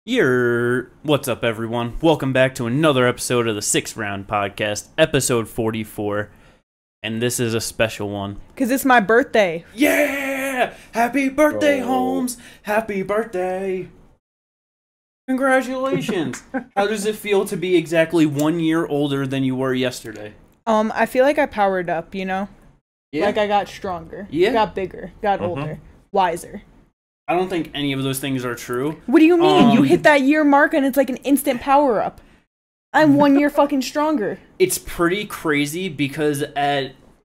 What's up, everyone? Welcome back to another episode of the 6th Round Podcast, episode 44. And this is a special one. Because it's my birthday. Yeah! Happy birthday, Holmes! Happy birthday! Congratulations! How does it feel to be exactly 1 year older than you were yesterday? I feel like I powered up, you know? Yeah. Like I got stronger. Yeah. Got bigger. Got older. Wiser. I don't think any of those things are true. What do you mean? You hit that year mark and it's like an instant power up. I'm 1 year fucking stronger. It's pretty crazy because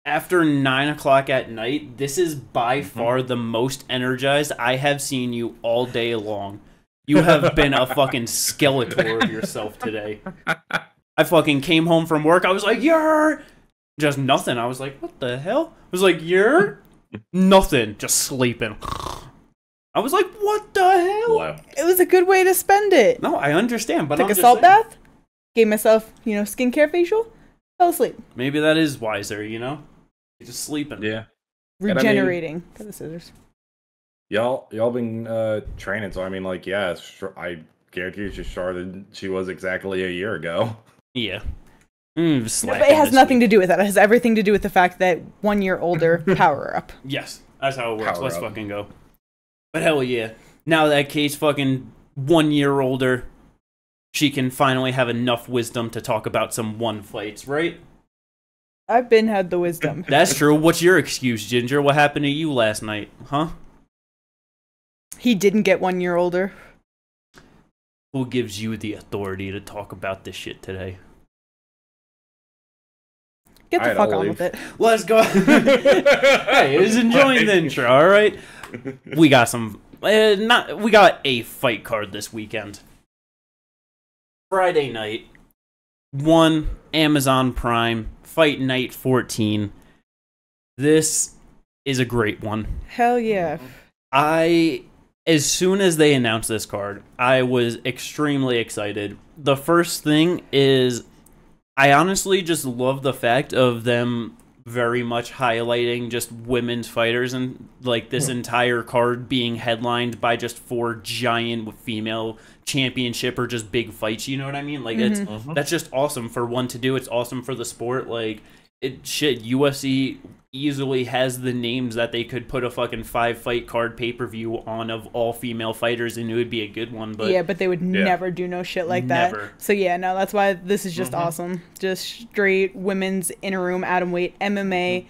after 9 o'clock at night, this is by far the most energized I have seen you all day long. You have been a fucking skeleton of yourself today. I fucking came home from work. I was like, "You're just nothing." I was like, "What the hell?" I was like, "You're nothing, just sleeping." I was like, "What the hell?" Wow. It was a good way to spend it. No, I understand, but Took I'm a just salt saying. bath. Gave myself, skincare facial. Fell asleep. Maybe that is wiser, you know? You're just sleeping. Yeah. Regenerating. Got the scissors. Y'all been training, so I mean, like, yeah, I guarantee you she's stronger than she was exactly a year ago. Yeah. But it has nothing to do with that. It has everything to do with the fact that 1 year older, power up. Yes, that's how it works. Power Let's up. fucking go. But hell yeah. Now that Kate's fucking 1 year older, she can finally have enough wisdom to talk about some one fights, right? I've been had the wisdom. That's true. What's your excuse, Ginger? What happened to you last night? Huh? He didn't get 1 year older. Who gives you the authority to talk about this shit today? Get the Alright, fuck I'll on leave. with it. Let's go. Hey, who's enjoying the intro, alright? We got some... we got a fight card this weekend. Friday night. Amazon Prime. Fight Night 14. This is a great one. Hell yeah. As soon as they announced this card, I was extremely excited. The first thing is, I honestly just love the fact of them very much highlighting just women's fighters and like this entire card being headlined by just 4 giant female championship or just big fights, you know what I mean? Like that's just awesome for one to do. It's awesome for the sport. Like UFC easily has the names that they could put a fucking 5-fight card pay-per-view on of all female fighters and it would be a good one, but yeah, but they would never do no shit like Never. that. So yeah, no, that's why this is just awesome. Just straight women's interim atomweight MMA,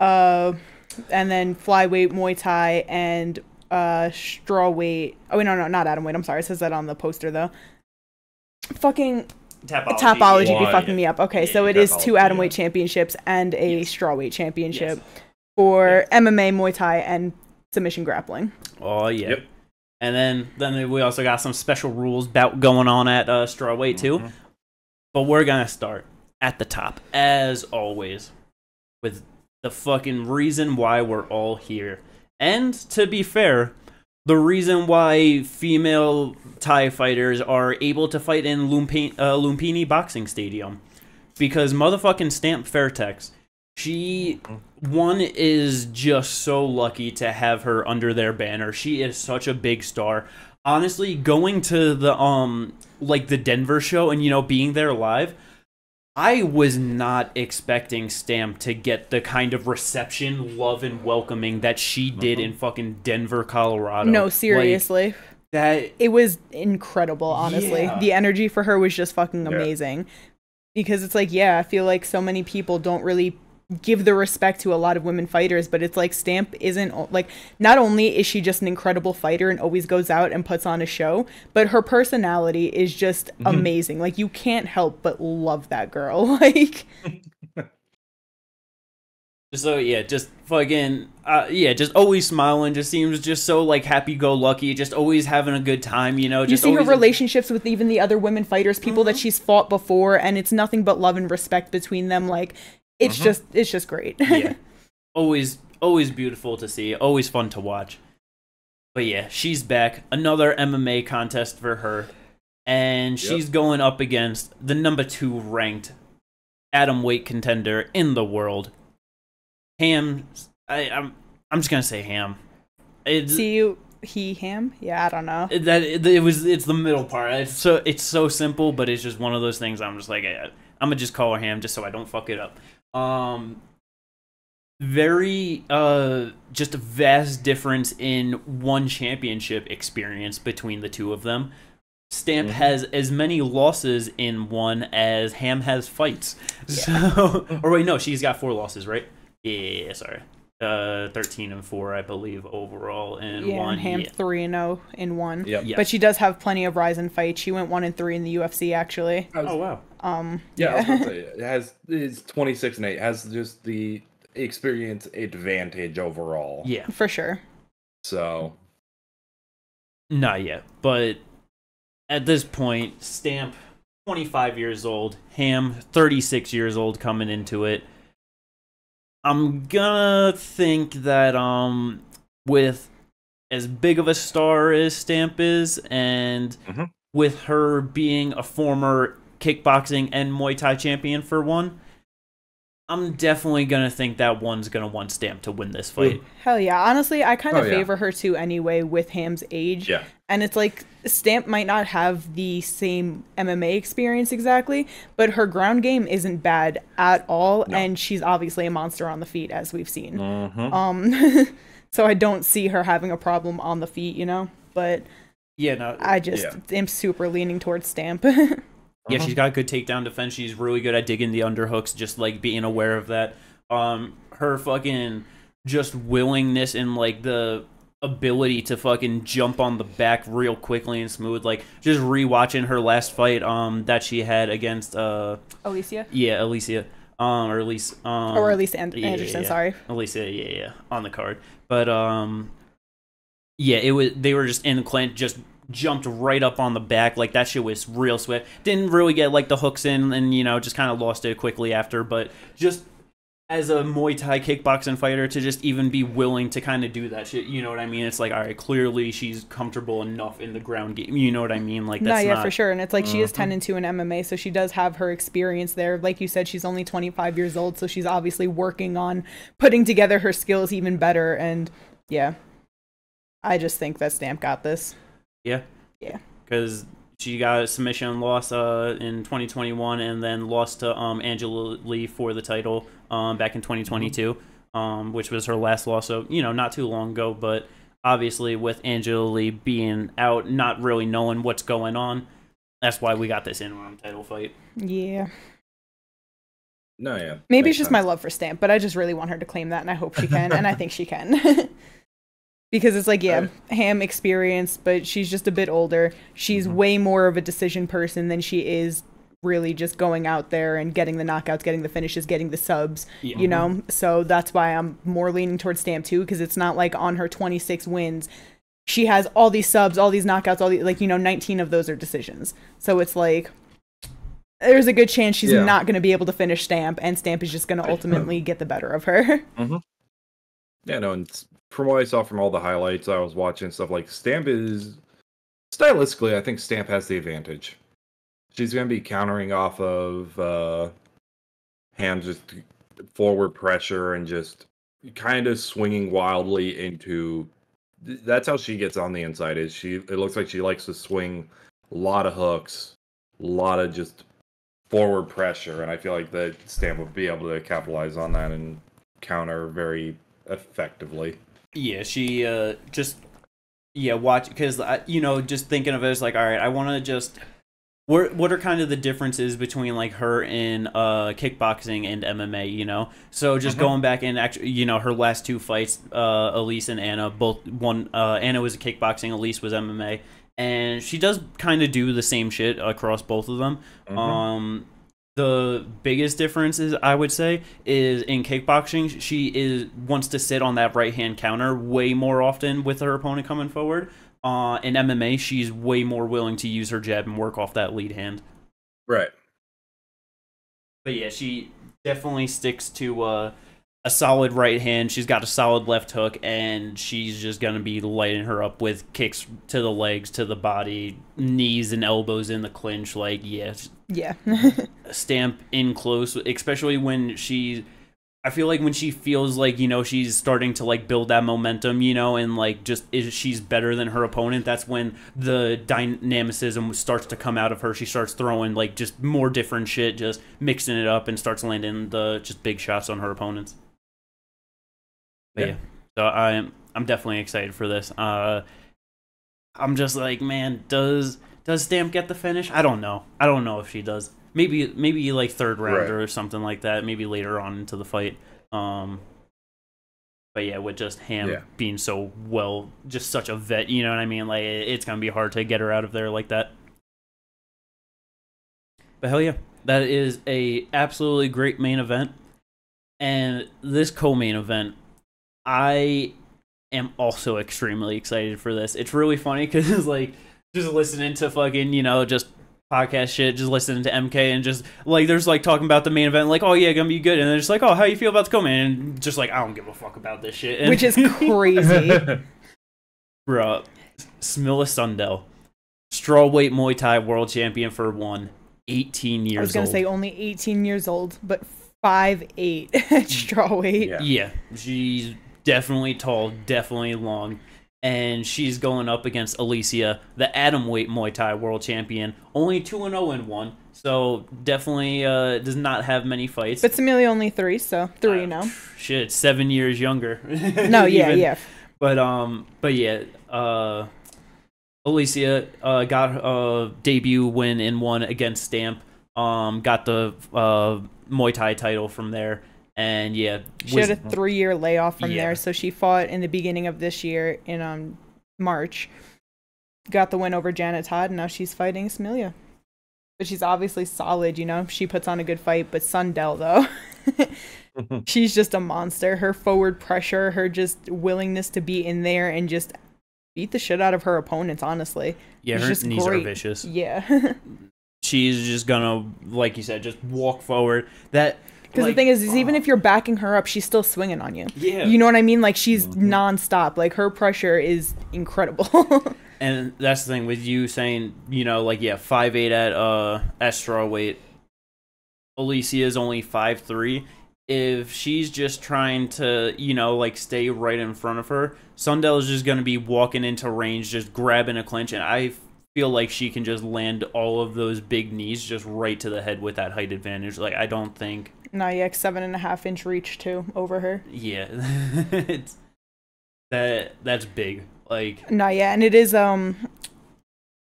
and then flyweight, Muay Thai, and strawweight. Oh wait, no, not atomweight. I'm sorry, it says that on the poster though. Fucking Tapology be fucking me up. Okay, so it is 2 atomweight championships and a strawweight championship for MMA, Muay Thai, and submission grappling. Oh yeah. Yep. And then we also got some special rules bout going on at strawweight too. But we're gonna start at the top, as always, with the fucking reason why we're all here. And to be fair, the reason why female Thai fighters are able to fight in Lumpini Boxing Stadium. Because motherfucking Stamp Fairtex, one is just so lucky to have her under their banner. She is such a big star. Honestly, going to the the Denver show and being there live, I was not expecting Stamp to get the kind of reception, love, and welcoming that she did in fucking Denver, Colorado. No, seriously. It was incredible, honestly. Yeah. The energy for her was just fucking amazing. Because it's like, I feel like so many people don't really give the respect to a lot of women fighters, but it's like Stamp isn't like, not only is she just an incredible fighter and always goes out and puts on a show, but her personality is just amazing. Like, you can't help but love that girl. Like, so yeah, just fucking just always smiling, just seems just so like happy-go-lucky, just always having a good time, just you see her always relationships with even the other women fighters, people that she's fought before, and it's nothing but love and respect between them. Like, it's just great. Yeah. Always beautiful to see, always fun to watch. But yeah, she's back. Another MMA contest for her. And she's going up against the number 2 ranked atomweight contender in the world. Ham. I'm just gonna say Ham. See, Him? Yeah, I don't know. It's the middle part. It's so simple, but it's just one of those things. I'm just like, I'm gonna just call her Ham just so I don't fuck it up. Very just a vast difference in one championship experience between the two of them. Stamp has as many losses in one as Ham has fights. Yeah. So, or wait, no, she's got 4 losses, right? Yeah, sorry. 13-4, I believe, overall in one. And Ham 3-0 in one. Yep. Yeah. But she does have plenty of rise and fight. She went 1-3 in the UFC actually. Oh wow. Yeah, I was gonna say, it's 26-8. Has just the experience advantage overall. Yeah. For sure. So. Not yet, but at this point, Stamp, 25 years old, Ham, 36 years old coming into it. I'm gonna think that with as big of a star as Stamp is, and with her being a former kickboxing and Muay Thai champion for one, I'm definitely gonna think that one's gonna want Stamp to win this fight. Hell yeah. Honestly, I kind of favor her too anyway with Ham's age. Yeah. And it's like, Stamp might not have the same MMA experience exactly, but her ground game isn't bad at all, and she's obviously a monster on the feet, as we've seen. So I don't see her having a problem on the feet, you know? But yeah, no, I just am super leaning towards Stamp. Yeah, she's got good takedown defense. She's really good at digging the underhooks, just like being aware of that. Her fucking just willingness and like the ability to fucking jump on the back real quickly and smooth. Like just rewatching her last fight that she had against Alicia? Yeah, Alicia. Or Elise Anderson, sorry. Alicia, yeah, on the card. But yeah, they were just in the clinch, just jumped right up on the back. Like that shit was real swift. Didn't really get like the hooks in, and you know, just kind of lost it quickly after. But just as a Muay Thai kickboxing fighter, to just even be willing to kind of do that shit, you know what I mean? It's like, all right, clearly she's comfortable enough in the ground game. You know what I mean? Like that's not for sure. And it's like she is 10-2 in MMA, so she does have her experience there. Like you said, she's only 25 years old, so she's obviously working on putting together her skills even better. And yeah, I just think that Stamp got this. Yeah. Because she got a submission loss in 2021, and then lost to Angela Lee for the title back in 2022, which was her last loss. So, you know, not too long ago. But obviously, with Angela Lee being out, not really knowing what's going on, that's why we got this interim title fight. Yeah. No, yeah. Maybe it's just my love for Stamp, but I just really want her to claim that, and I hope she can, and I think she can. Because it's like, yeah, Ham experience, but she's just a bit older. She's way more of a decision person than she is really just going out there and getting the knockouts, getting the finishes, getting the subs, you know? So that's why I'm more leaning towards Stamp too, because it's not like on her 26 wins, she has all these subs, all these knockouts, all these, like, you know, 19 of those are decisions. So it's like, there's a good chance she's not going to be able to finish Stamp, and Stamp is just going to ultimately get the better of her. Yeah, no, and from what I saw from all the highlights I was watching, stuff like Stamp is stylistically, I think Stamp has the advantage. She's going to be countering off of Ham's just forward pressure and just kind of swinging wildly into. That's how she gets on the inside. It looks like she likes to swing a lot of hooks, a lot of just forward pressure, and I feel like that Stamp would be able to capitalize on that and counter very effectively. Yeah, she watch, because you know, just thinking of it as like, all right, I want to just what are kind of the differences between like her in kickboxing and MMA, you know? So just going back and actually, you know, her last 2 fights, Elise and Anna, both one, Anna was kickboxing, Elise was MMA, and she does kind of do the same shit across both of them. The biggest difference is, I would say, is in kickboxing, she wants to sit on that right hand counter way more often with her opponent coming forward. In MMA, she's way more willing to use her jab and work off that lead hand. Right. But yeah, she definitely sticks to a solid right hand. She's got a solid left hook, and she's just going to be lighting her up with kicks to the legs, to the body, knees and elbows in the clinch. Like, yeah. Yeah. Stamp in close, especially when she I feel like when she feels like, you know, she's starting to like build that momentum, you know, and like just she's better than her opponent, that's when the dynamicism starts to come out of her. She starts throwing like just more different shit, just mixing it up, and starts landing the just big shots on her opponents. But yeah, so I'm definitely excited for this. I'm just like, man, does Stamp get the finish? I don't know if she does. Maybe like third rounder or something like that. Maybe later on into the fight. But yeah, with just Ham being so just such a vet, you know what I mean? Like, it's gonna be hard to get her out of there like that. But hell yeah, that is a absolutely great main event. And this co-main event, I am also extremely excited for this. It's really funny because like just listening to fucking, you know, just podcast shit, just listening to MK and just like there's like talking about the main event, like, oh yeah, gonna be good, and they're just like, oh, how you feel about the co-main, and just like, I don't give a fuck about this shit, and which is crazy. Bro, Smilla Sundell, strawweight Muay Thai world champion for 18 years old. I was gonna say only 18 years old, but 5'8" strawweight. Yeah, she's definitely tall, definitely long. And she's going up against Alicia, the atomweight Muay Thai world champion, only 2-0 in 1, so definitely does not have many fights. But Samilia only 3, so 3-0. Shit, 7 years younger. No, yeah. But yeah, Alicia got a debut win in 1 against Stamp. Got the Muay Thai title from there. And yeah, she had a 3-year layoff from there, so she fought in the beginning of this year in March. Got the win over Janet Todd, and now she's fighting Samilia. But she's obviously solid, you know. She puts on a good fight, but Sundell though, she's just a monster. Her forward pressure, her just willingness to be in there and just beat the shit out of her opponents. Honestly, yeah, her knees are vicious. Yeah, she's just gonna, like you said, just walk forward. Because the thing is even if you're backing her up, she's still swinging on you. Yeah. You know what I mean? Like, she's nonstop. Like, her pressure is incredible. And that's the thing with you saying, you know, like, yeah, 5'8" at strawweight. Alicia is only 5'3". If she's just trying to, you know, like, stay right in front of her, Sundell is just going to be walking into range, just grabbing a clinch, and I feel like she can just land all of those big knees just right to the head with that height advantage. Like, I don't think... No, yeah, 7.5-inch reach too over her. Yeah, that's big. Like, no, yeah, and it is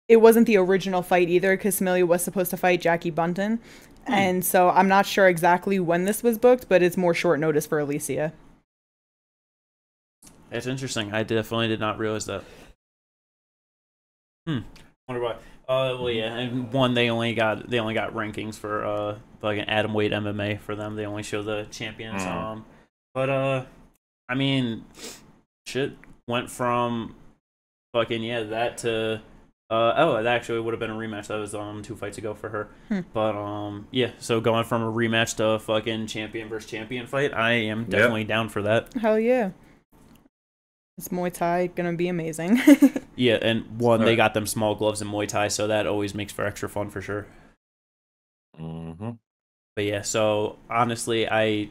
it wasn't the original fight either, because Samilia was supposed to fight Jackie Bunton, and so I'm not sure exactly when this was booked, but it's more short notice for Alicia. That's interesting. I definitely did not realize that. Wonder why. Well, yeah, and 1, they only got rankings for like an atomweight MMA for them. They only show the champions. But I mean, shit went from fucking that to it actually would have been a rematch. That was 2 fights ago for her. But yeah, so going from a rematch to a fucking champion versus champion fight, I am definitely down for that. Hell yeah. It's Muay Thai, gonna be amazing. Yeah, and they got them small gloves in Muay Thai, so that always makes for extra fun for sure. But yeah, so honestly, I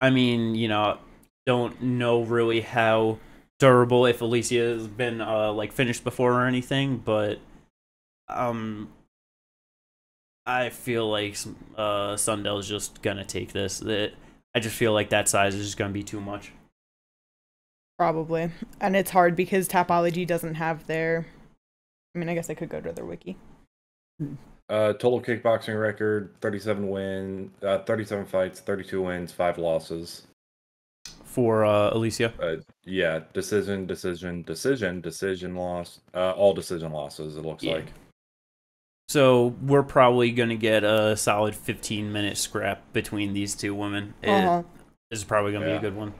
mean, you know, don't know really how durable, if Alicia has been like finished before or anything, but I feel like Sundell is just gonna take this. I just feel like that size is just gonna be too much. Probably. And it's hard because Tapology doesn't have their... I mean, I guess I could go to their wiki. Total kickboxing record, 37 fights, 32 wins, 5 losses. For Alicia? Yeah, decision loss. All decision losses, it looks like. So we're probably going to get a solid 15-minute scrap between these two women. This is probably going to be a good one.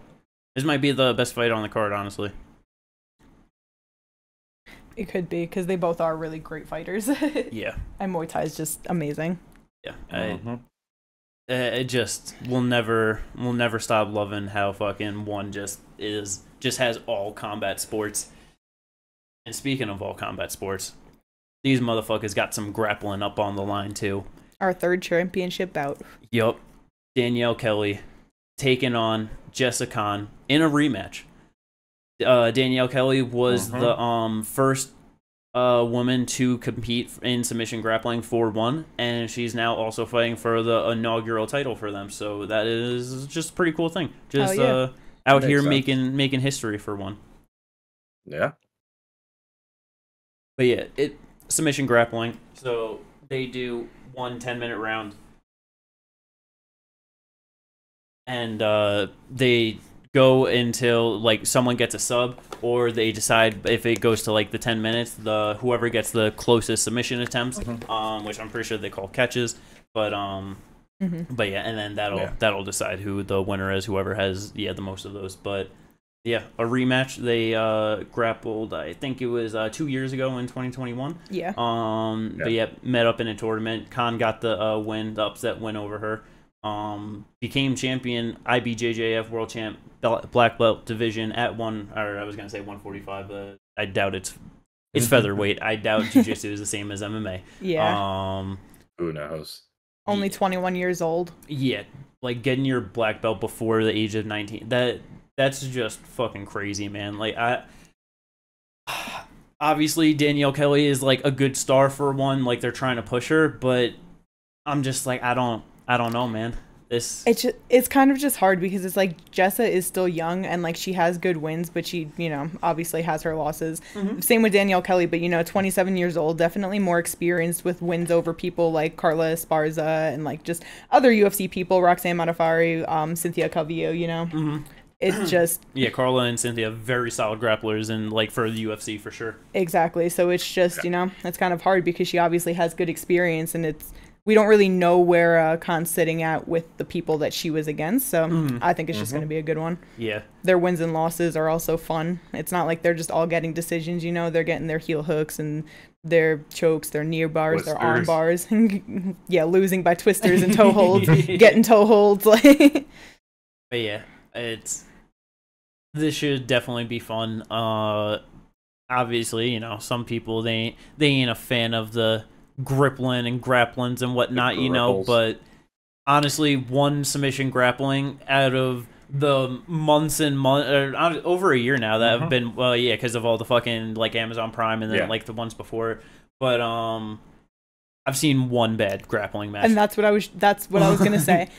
This might be the best fight on the card, honestly. It could be, because they both are really great fighters. Yeah. And Muay Thai is just amazing. Yeah. It just, we'll never stop loving how fucking one just has all combat sports. And speaking of all combat sports, these motherfuckers got some grappling up on the line, too. Our 3rd championship bout. Yup. Danielle Kelly taking on Jessica Khan in a rematch. Danielle Kelly was the first woman to compete in submission grappling for one, and she's now also fighting for the inaugural title for them. So that is just a pretty cool thing. Just out here making history for one. Yeah. But yeah, submission grappling. So they do 1 10-minute round, and they go until like someone gets a sub, or they decide if it goes to like the 10 minutes, whoever gets the closest submission attempts, which I'm pretty sure they call catches, but but yeah, and then that'll decide who the winner is, whoever has the most of those. But yeah, a rematch. They grappled, I think it was 2 years ago in 2021. Yeah. But yeah, met up in a tournament. Khan got the win, the upset win over her. Became champion, IBJJF world champ, black belt division at 145, but I doubt it's featherweight. I doubt jiu-jitsu is the same as MMA. Yeah. Who knows? Only 21 years old. Yeah, like getting your black belt before the age of 19. That's just fucking crazy, man. Like obviously Danielle Kelly is like a good star for one, like they're trying to push her, but I'm just like I don't know, man. It's kind of just hard because it's like Jessa is still young and like she has good wins, but she, obviously has her losses. Same with Danielle Kelly, but 27 years old, definitely more experienced with wins over people like Carla Esparza and like just other UFC people, Roxanne Modafferi, Cynthia Calvillo, It's just Carla and Cynthia, very solid grapplers, and like for the UFC for sure. Exactly. So it's just it's kind of hard because she obviously has good experience, and we don't really know where Khan's sitting at with the people that she was against. So I think it's just going to be a good one. Yeah. Their wins and losses are also fun. It's not like they're just all getting decisions. They're getting their heel hooks and their chokes, their knee bars, their arm bars. Yeah, losing by twisters and toe holds, getting toe holds. But yeah, this should definitely be fun. Obviously, some people they ain't a fan of the grippling and grapplings and whatnot, but honestly, one submission grappling out of the months and months, over a year now that have been, because of all the fucking like Amazon Prime and then like the ones before, but I've seen one bad grappling match, and that's what I was gonna say.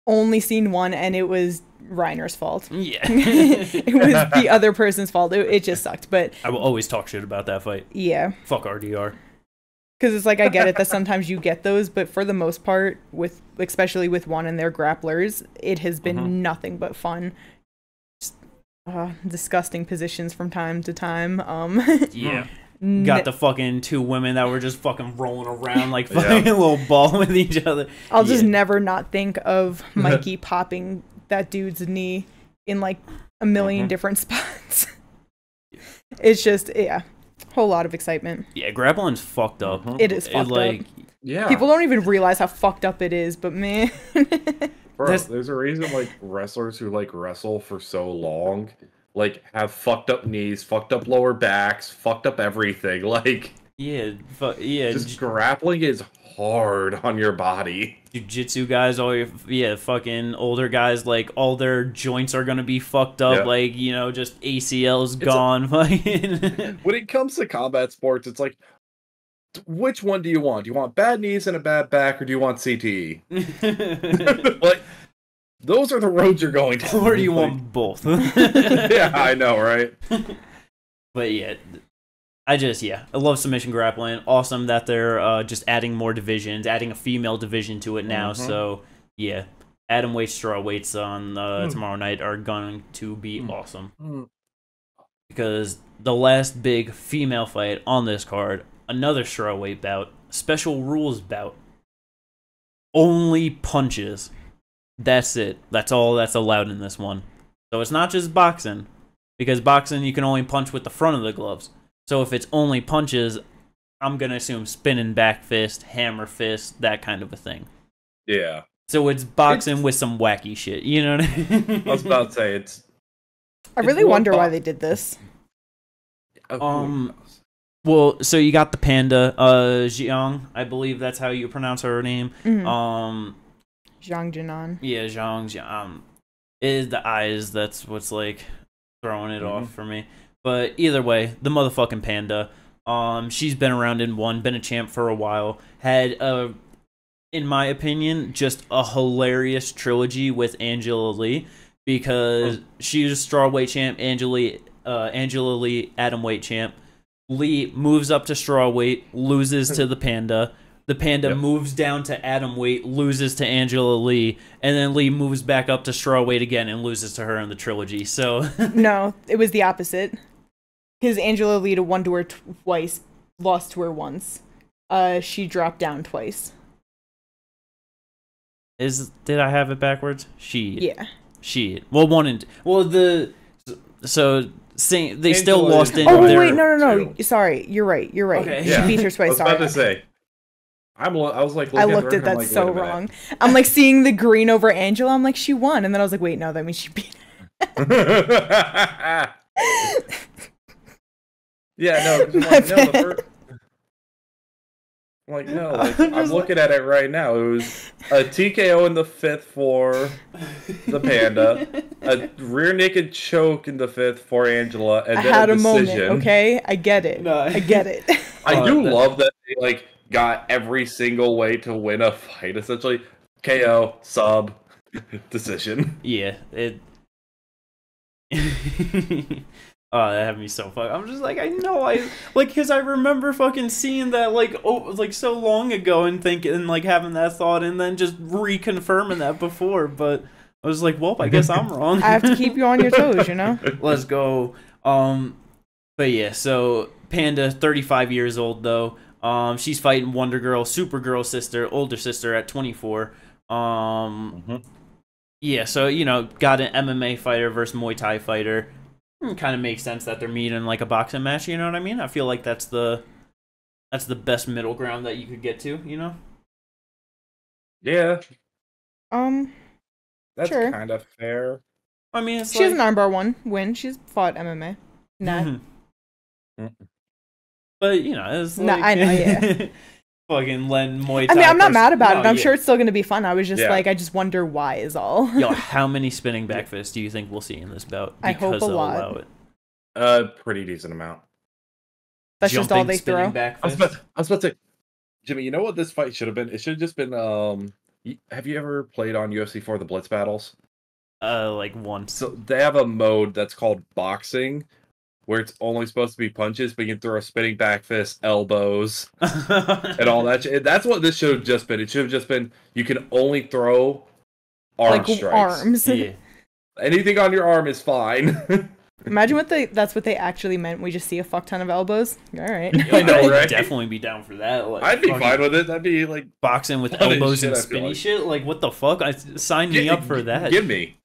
Only seen one, and it was Reiner's fault. Yeah. It was the other person's fault. It just sucked, but I will always talk shit about that fight. Yeah. Fuck RDR. Because it's like, I get it that sometimes you get those, but for the most part, especially with one and their grapplers, it has been nothing but fun. Just, disgusting positions from time to time. Yeah. Got the fucking two women that were just fucking rolling around like fucking a little ball with each other. I'll just never not think of Mikey popping that dude's knee in like a million different spots. It's just, whole lot of excitement. Yeah, grappling's fucked up. It is fucked up. Yeah. People don't even realize how fucked up it is, but man. Bro, there's a reason like wrestlers who like wrestle for so long like have fucked up knees, fucked up lower backs, fucked up everything. Like just grappling is hard on your body. Jiu-jitsu guys, all your fucking older guys, like all their joints are gonna be fucked up, like just ACL's gone. When it comes to combat sports, it's like, which one do you want? Do you want bad knees and a bad back, or do you want CTE? Like, those are the roads you're going to. Or do you want both? Yeah, I know, right? But yeah, I love submission grappling. Awesome that they're just adding more divisions, adding a female division to it now. So yeah, atom weights, straw weights on tomorrow night are going to be awesome. Because the last big female fight on this card, another straw weight bout, special rules bout, only punches. That's it. That's all that's allowed in this one. So it's not just boxing, because boxing you can only punch with the front of the gloves. So if it's only punches, I'm going to assume spinning back fist, hammer fist, that kind of a thing. Yeah. So it's boxing with some wacky shit, you know what I mean? I was about to say, I really wonder why they did this. Well, so you got the panda, Zhang, I believe that's how you pronounce her name. Zhang Jinan. Yeah, Zhang. It is the eyes that's what's like throwing it off for me. But either way, the motherfucking Panda. She's been around in one, been a champ for a while. Had in my opinion, just a hilarious trilogy with Angela Lee because she was strawweight champ, Angela Lee atomweight champ. Lee moves up to strawweight, loses to the Panda. The Panda moves down to atomweight, loses to Angela Lee, and then Lee moves back up to strawweight again and loses to her in the trilogy. So no, it was the opposite. Because Angela Lee won to her twice, lost to her once. She dropped down twice. Did I have it backwards? She. Well, they still lost in. Oh wait, no. Sorry, you're right. Okay. She beat her twice. I was about to say. I was like, I looked at that so wrong. I'm like seeing the green over Angela. I'm like, she won, and then I was like, wait, no, that means she beat her. Yeah, no. I'm looking at it right now. It was a TKO in the 5th for the Panda, a rear naked choke in the 5th for Angela, and then a decision. Moment, okay? I get it. I get it. I do love that they got every single way to win a fight. Essentially, KO, sub, decision. Yeah, it. Oh, that had me so fucked. I'm just like, I know, because I remember fucking seeing that, so long ago and thinking, and, having that thought, and then just reconfirming that before, but I was like, well, I guess I'm wrong. I have to keep you on your toes, you know? Let's go. But yeah, so, Panda, 35 years old, though. She's fighting Wonder Girl, Supergirl sister, older sister at 24. Yeah, so, got an MMA fighter versus Muay Thai fighter. Kind of makes sense that they're meeting in a boxing match, you know what I mean? I feel like that's the best middle ground that you could get to, you know? Yeah. That's sure. kind of fair. I mean, she has an armbar win. She's fought MMA. Nah. But, it's I know, yeah. Fucking Len Muay Thai. I mean, I'm not mad about it. I'm sure it's still going to be fun. I was just I just wonder why is all. Yo, how many spinning back fists do you think we'll see in this bout? I hope a lot. Pretty decent amount. That's just all they throw. I was about to say, Jimmy, you know what this fight should have been? It should have just been, have you ever played on UFC 4 the Blitz battles? Once. So they have a mode that's called boxing, where it's only supposed to be punches, but you can throw a spinning back fist, elbows, and all that. That's what this should have just been. It should have just been, you can only throw arm strikes. Arms. Yeah. Anything on your arm is fine. Imagine that's what they actually meant. We just see a fuck ton of elbows. All right. I know, right? I'd definitely be down for that. I'd be fine with it. That'd be boxing with elbows and spinny shit. What the fuck? Sign me up for that. Give me.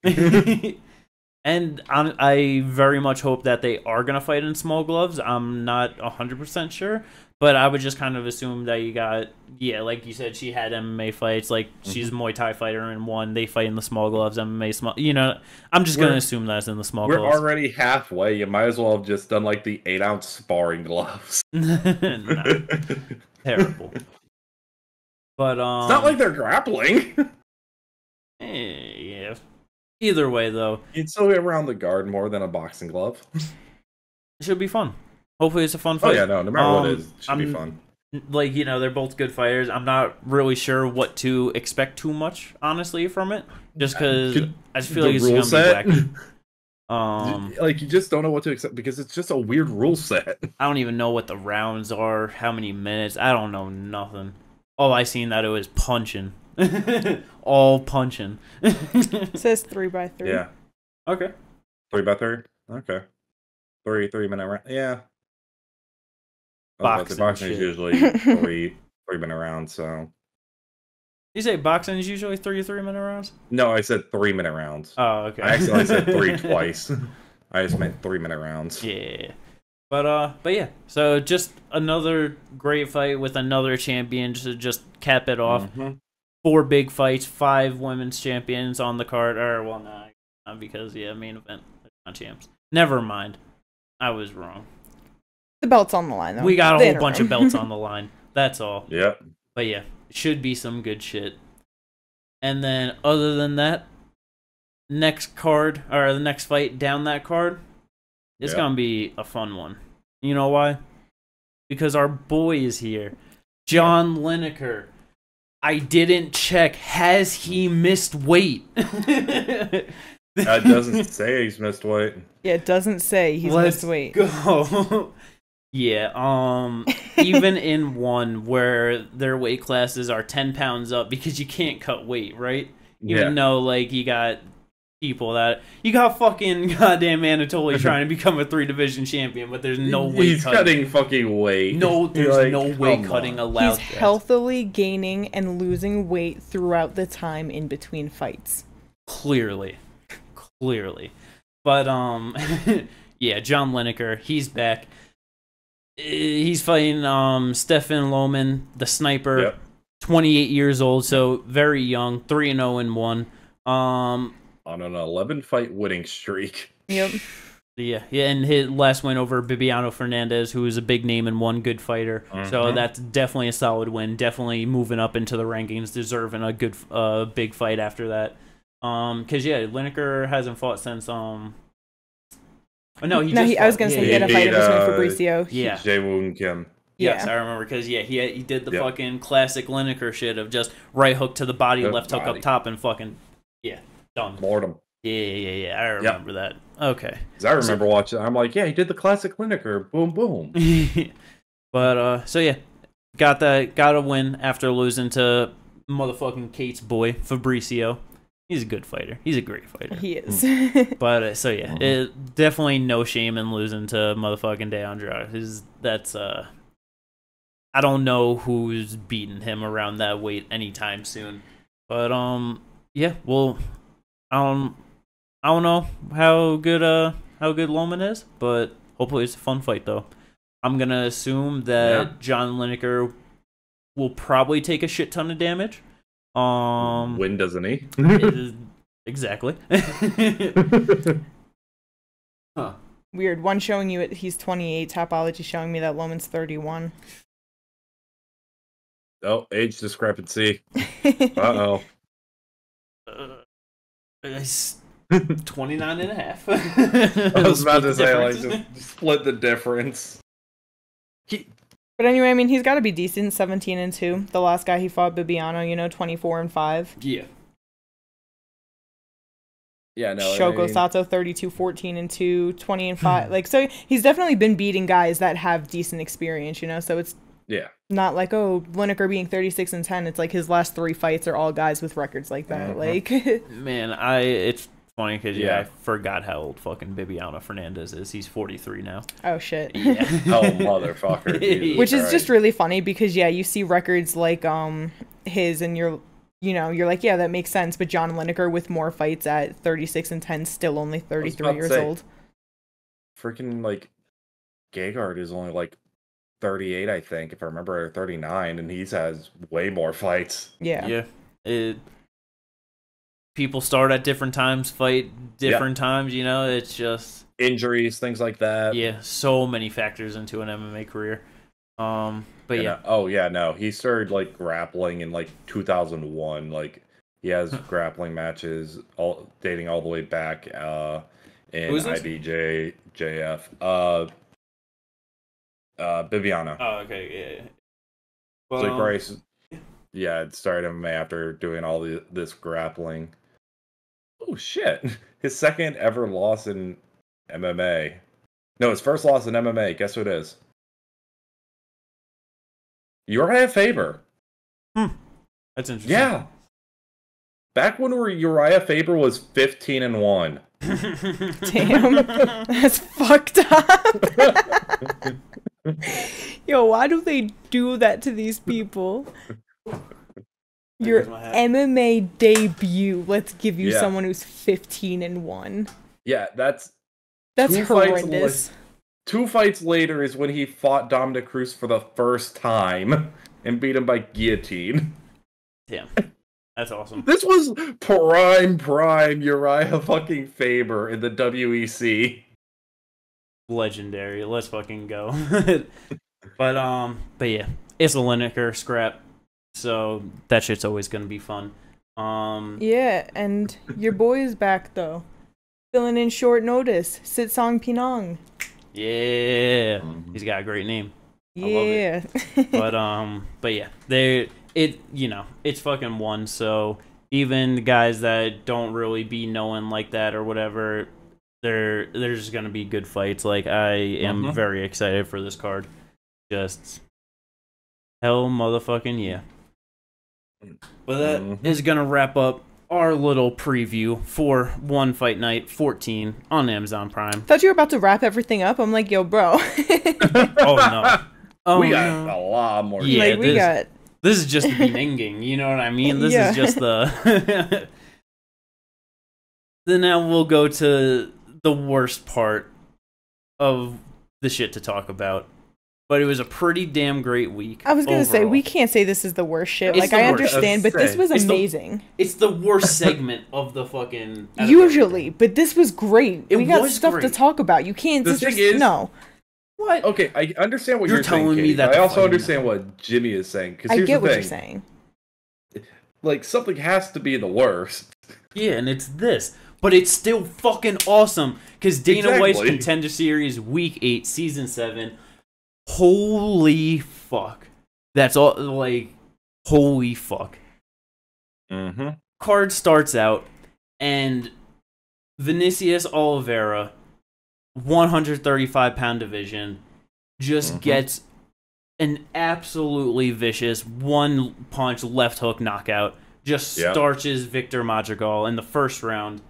And I very much hope that they are going to fight in small gloves. I'm not 100% sure. But I would just kind of assume that you got, like you said, she had MMA fights. She's a Muay Thai fighter in one. They fight in the small gloves, MMA small. I'm just going to assume that's in the small gloves. We're already halfway. You might as well have just done, the 8-ounce sparring gloves. Terrible. But, it's not like they're grappling. Yeah. Either way, though. You'd still be around the guard more than a boxing glove. It should be fun. Hopefully it's a fun fight. Oh, yeah, no matter what it is, it should be fun. They're both good fighters. I'm not really sure what to expect too much, honestly, from it. Just because I just feel like it's going to be wacky. You just don't know what to expect because it's just a weird rule set. I don't even know what the rounds are, how many minutes. I don't know nothing. All I seen that it was punching. All punching. It says 3x3. Yeah. Okay. 3x3? Okay. 3-minute round. Yeah. Boxing is usually 3-minute rounds, so. You say boxing is usually 3-minute rounds? No, I said 3-minute rounds. Oh, okay. I accidentally said 3 twice. I just meant 3-minute rounds. Yeah. But yeah. So just another great fight with another champion to just cap it off. 4 big fights, 5 women's champions on the card. Not because, main event. Not champs. Never mind. I was wrong. The belt's on the line, though. We got a whole bunch of belts on the line. That's all. Yep. But yeah, should be some good shit. And then, other than that, next card, or the next fight down that card, is gonna be a fun one. You know why? Because our boy is here, John Lineker. I didn't check. Has he missed weight? That doesn't say he's missed weight. Yeah, it doesn't say he's missed weight. Go. Yeah, even in one where their weight classes are 10 pounds up, because you can't cut weight, right? Even though, like, you got people that... You got fucking goddamn Anatoly trying to become a 3-division champion, but there's no weight He's cutting fucking weight. No, there's no weight cutting allowed. He's healthily gaining and losing weight throughout the time in between fights. Clearly. But, yeah, John Lineker, he's back. He's fighting Stefan Lohman, the sniper, 28 years old, so very young, 3-0-1. On an 11-fight winning streak. Yep. Yeah, and his last win over Bibiano Fernandez, who is a big name and one good fighter. So that's definitely a solid win. Definitely moving up into the rankings, deserving a good, big fight after that. Because Lineker hasn't fought since I was gonna say he had a fight in between Fabricio. Yeah, Jae-Woon Kim. Yes, I remember, because he did the fucking classic Lineker shit of just right hook to the body, left hook up top, and fucking done. Mortem. Yeah. I remember that. Okay. Because I remember watching. I'm like, he did the classic Lineker. Boom, boom. But got a win after losing to motherfucking Kate's boy Fabricio. He's a good fighter. He's a great fighter. He is. But it definitely no shame in losing to motherfucking DeAndre. That's I don't know who's beating him around that weight anytime soon. But well, I don't know how good Lohman is, but hopefully it's a fun fight though. I'm gonna assume that John Lineker will probably take a shit ton of damage. Win, doesn't he? Exactly. Huh. Weird. One showing you he's 28. Topology showing me that Lohman's 31. Oh, age discrepancy. Uh-oh. 29 and a half. I was about to say, like, just split the difference. But anyway, I mean, he's got to be decent. 17-2. The last guy he fought, Bibiano, 24-5. Yeah. Yeah, no. Shoko Sato, 32-14-2, 20-5. Like, so he's definitely been beating guys that have decent experience, So it's not like, Lineker being 36-10. It's like his last 3 fights are all guys with records like that. Like, man, it's funny because I forgot how old fucking Bibiano Fernandez is. He's 43 now. Oh shit. Yeah. Oh motherfucker. Which is just really funny because you see records like his and you're like, yeah, that makes sense. But John Lineker with more fights at 36-10, still only 33 years old. Freaking like Gegard is only like 38, I think, if I remember, or 39, and he has way more fights. Yeah. People start at different times, fight different times, it's just... Injuries, things like that. Yeah, so many factors into an MMA career. But he started, like, grappling in, like, 2001. Like, he has grappling matches dating all the way back in IBJJF. Bibiano. Oh, okay, yeah. Well, so Bryce, it started MMA after doing all this grappling. Oh shit! His second ever loss in MMA. No, his first loss in MMA. Guess who it is? Uriah Faber. That's interesting. Yeah. Back when Uriah Faber was 15-1. Damn, that's fucked up. Yo, why do they do that to these people? Your MMA debut. Let's give you someone who's 15-1. Yeah, that's horrendous. 2 fights later is when he fought Dominic Cruz for the first time and beat him by guillotine. Damn. That's awesome. This was prime Uriah fucking Faber in the WEC. Legendary. Let's fucking go. But yeah, it's a Lineker scrap, so that shit's always gonna be fun. Yeah, and your boy is back though, filling in short notice. Sitsong Pinong. Yeah, he's got a great name. Yeah. But yeah, it's fucking one. So even the guys that don't really be knowing like that or whatever, there's gonna be good fights. Like I am very excited for this card. Just hell, motherfucking yeah. But that is gonna wrap up our little preview for One Fight Night 14 on Amazon Prime. Thought you were about to wrap everything up. I'm like, yo, bro. Oh no. Oh, we got a lot more. Yeah, like, we got. This is just the beginning, you know what I mean? This is just the... Then now we'll go to the worst part of the shit to talk about. But it was a pretty damn great week. I was going to say, we can't say this is the worst shit. Like, I understand, but this was amazing. It's the worst segment of the fucking... Usually, but this was great. We got stuff to talk about. You can't just... No. What? Okay, I understand what you're telling saying, me that. I also understand what Jimmy is saying. I get what you're saying. Like, something has to be the worst. Yeah, and it's this. But it's still fucking awesome. Because Dana White's Contender Series Week 8, Season 7. Holy fuck. That's all, like, holy fuck. Card starts out, and Vinicius Oliveira, 135-pound division, just gets an absolutely vicious one-punch left hook knockout. Just starches Victor Madrigal in the first round.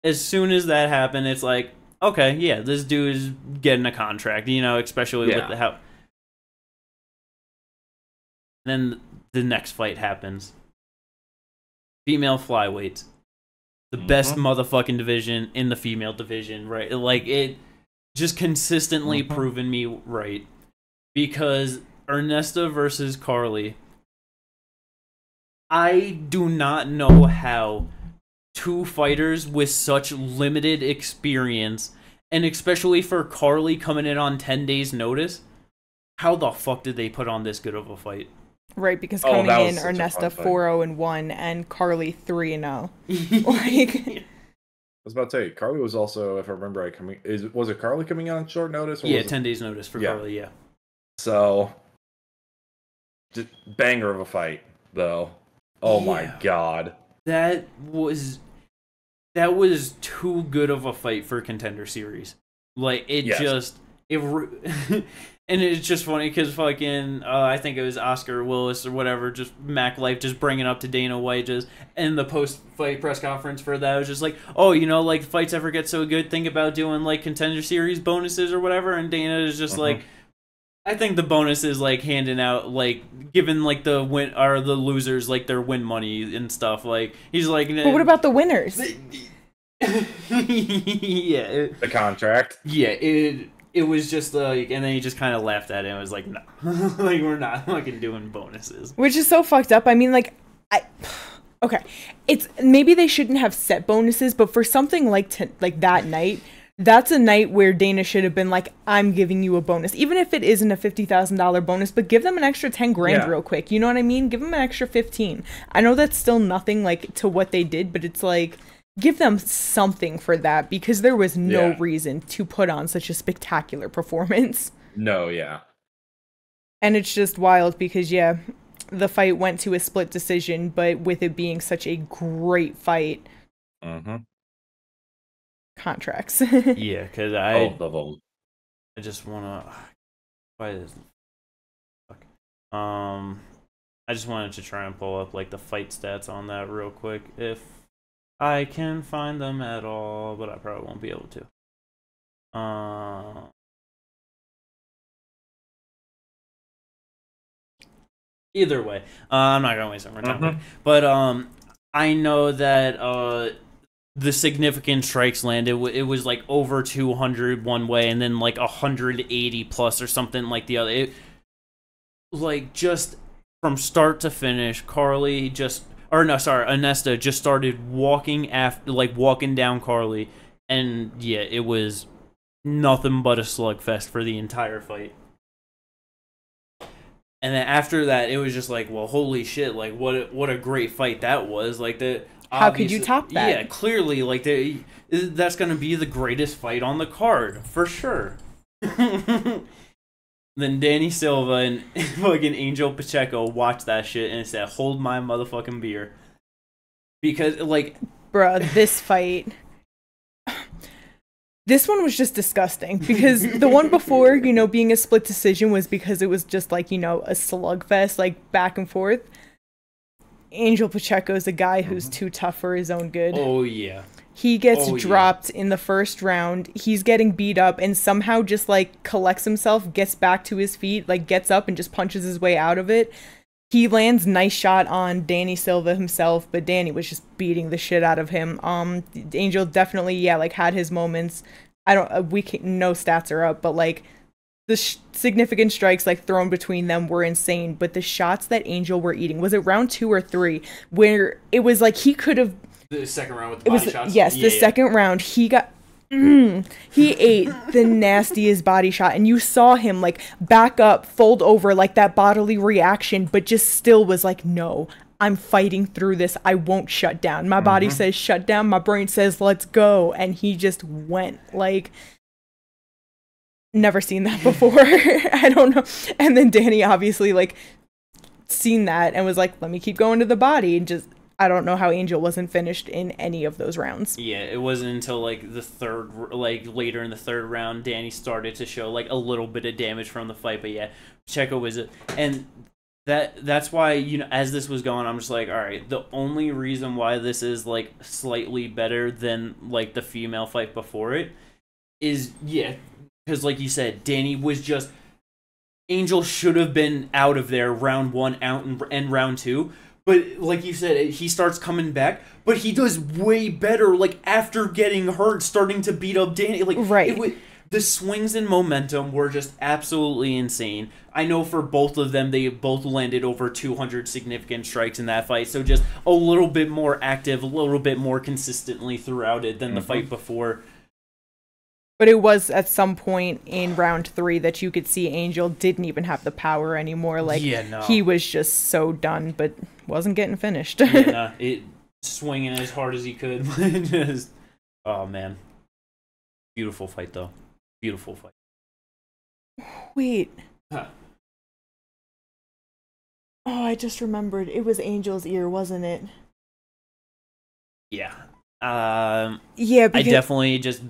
As soon as that happened, it's like, okay, yeah, this dude is getting a contract, you know, especially with the how. Then the next fight happens. Female flyweights. The best motherfucking division in the female division, right? Like, it just consistently proven me right. Because Ernesta versus Carly, I do not know how two fighters with such limited experience, and especially for Carly coming in on 10 days notice, how the fuck did they put on this good of a fight? Right, because coming in, Ernesta 4-0-1 and Carly 3-0. Like, I was about to say, Carly was also, if I remember right, was it Carly coming on short notice? Or 10 days notice for Carly, yeah. So, just banger of a fight, though. Oh my god. That was too good of a fight for Contender Series. Like, it just... And it's just funny because fucking, I think it was Oscar Willis or whatever, just Mac Life just bringing up to Dana White just in the post-fight press conference for that. It was just like, oh, you know, like, fights ever get so good, think about doing, like, Contender Series bonuses or whatever. And Dana is just like, I think the bonus is, like, handing out, like, giving, like, the win or the losers, like, their win money and stuff. Like, he's like... But what about the winners? Yeah. The contract. Yeah, it was just like, and then he just kind of laughed at it and was like, no, like, we're not fucking doing bonuses. Which is so fucked up. I mean, like, okay, it's, maybe they shouldn't have set bonuses, but for something like that night, that's a night where Dana should have been like, I'm giving you a bonus. Even if it isn't a $50,000 bonus, but give them an extra 10 grand real quick. You know what I mean? Give them an extra 15. I know that's still nothing, like, to what they did, but it's like, give them something for that, because there was no reason to put on such a spectacular performance. No, yeah. And it's just wild because, the fight went to a split decision, but with it being such a great fight, contracts. Yeah, because both of them. I just want to... Why is... Fuck. I just wanted to try and pull up, like, the fight stats on that real quick, if I can find them at all, but I probably won't be able to. Either way, I'm not gonna waste more time. But I know that the significant strikes landed. It was like over 200 one way, and then like 180 plus or something like the other. It, like, just from start to finish, Carly just. Or no, sorry, Ernesta just started walking down Carly, and yeah, it was nothing but a slugfest for the entire fight. And then after that, it was just like, well, holy shit! Like, what a great fight that was! Like how could you top that? Yeah, clearly, like that's gonna be the greatest fight on the card for sure. Then Danny Silva and fucking Angel Pacheco watched that shit and said, "Hold my motherfucking beer," because like, bruh, this fight. This one was just disgusting because the one before, you know, being a split decision was because it was just like, you know, a slugfest, like back and forth. Angel Pacheco's a guy who's too tough for his own good. Oh, yeah. He gets dropped in the first round. He's getting beat up and somehow just like collects himself, gets back to his feet, like gets up and just punches his way out of it. He lands nice shot on Danny Silva himself, but Danny was just beating the shit out of him. Angel definitely, yeah, like had his moments. No stats are up, but like the significant strikes like thrown between them were insane. But the shots that Angel were eating, was it round 2 or 3, where it was like he could have. The second round with the body shots? Yes, the second round, he got. He ate the nastiest body shot, and you saw him like back up, fold over, like that bodily reaction, but just still was like, no, I'm fighting through this. I won't shut down. My body says shut down. My brain says let's go. And he just went like, never seen that before. I don't know. And then Danny obviously like seen that and was like, let me keep going to the body, and just, I don't know how Angel wasn't finished in any of those rounds. Yeah, it wasn't until like the third, like later in the third round, Danny started to show like a little bit of damage from the fight. But yeah, Pacheco was it, and that's why, you know, as this was going, I'm just like, all right, the only reason why this is like slightly better than like the female fight before it is, yeah, because like you said, Danny was just, Angel should have been out of there round 1 out and round 2. But like you said, he starts coming back, but he does way better, like, after getting hurt, starting to beat up Danny. Like, right. The swings in momentum were just absolutely insane. I know for both of them, they both landed over 200 significant strikes in that fight, so just a little bit more active, a little bit more consistently throughout it than the fight before. But it was at some point in round 3 that you could see Angel didn't even have the power anymore. Like, he was just so done, but wasn't getting finished. It swinging as hard as he could. Just, oh man, beautiful fight though. Beautiful fight. Wait. Huh. Oh, I just remembered. It was Angel's ear, wasn't it? Yeah. Yeah. Because... I definitely just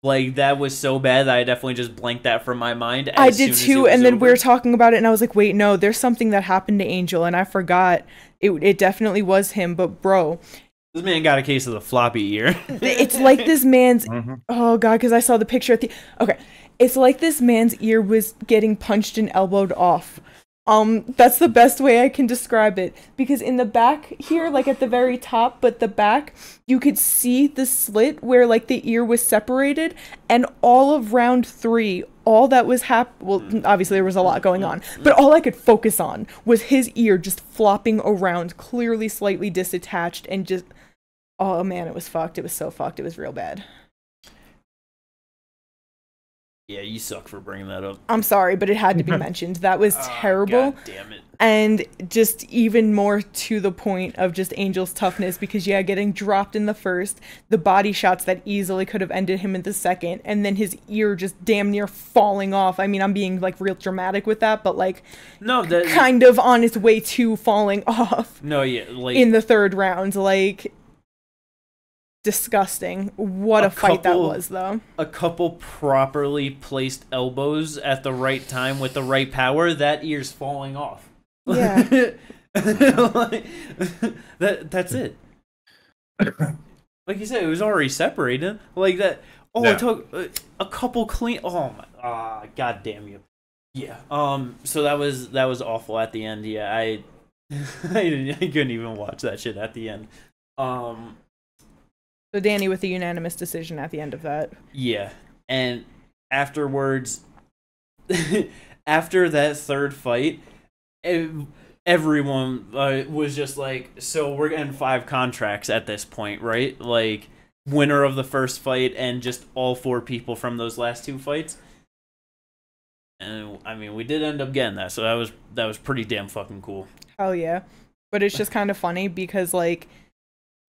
that was so bad that I definitely just blanked that from my mind. I did too, and then we were talking about it, and I was like, wait, no, there's something that happened to Angel, and I forgot. It definitely was him, but bro, this man got a case of the floppy ear. It's like this man's oh god, because I saw the picture at the it's like this man's ear was getting punched and elbowed off. That's the best way I can describe it, because in the back here, like at the very top, but the back, you could see the slit where like the ear was separated, and all of round 3, all that was well, obviously there was a lot going on, but all I could focus on was his ear just flopping around, clearly slightly disattached, and just, oh man, it was fucked. It was so fucked. It was real bad. Yeah, you suck for bringing that up. I'm sorry, but it had to be mentioned. That was terrible. God damn it. And just even more to the point of just Angel's toughness, because yeah, getting dropped in the first, the body shots that easily could have ended him in the second, and then his ear just damn near falling off. I mean, I'm being like real dramatic with that, but like kind of on its way to falling off. No, yeah, like in the third round, like disgusting. What a fight that was, though. A couple properly placed elbows at the right time with the right power, that ear's falling off. Yeah. That's it. Like you said, it was already separated. Like that. Oh, yeah. It took a couple clean. Oh my. God damn you. Yeah. So that was awful at the end. Yeah. I couldn't even watch that shit at the end. So Danny with a unanimous decision at the end of that. Yeah. And afterwards, after that third fight, everyone was just like, so we're getting 5 contracts at this point, right? Like, winner of the first fight and just all 4 people from those last 2 fights. And I mean, we did end up getting that, so that was pretty damn fucking cool. Hell yeah. But it's just kind of funny because, like,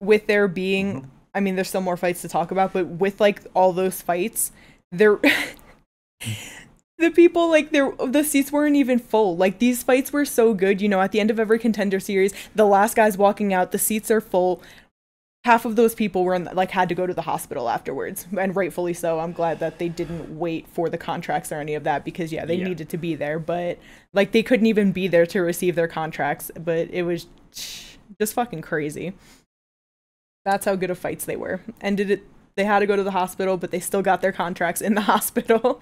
with there being, I mean, there's still more fights to talk about, but with, like, all those fights, there, the people, like, the seats weren't even full. Like, these fights were so good, you know, at the end of every Contender Series, the last guy's walking out, the seats are full. Half of those people were had to go to the hospital afterwards, and rightfully so. I'm glad that they didn't wait for the contracts or any of that because they needed to be there, but like they couldn't even be there to receive their contracts. But it was just fucking crazy. That's how good of fights they were. And they had to go to the hospital, but they still got their contracts in the hospital.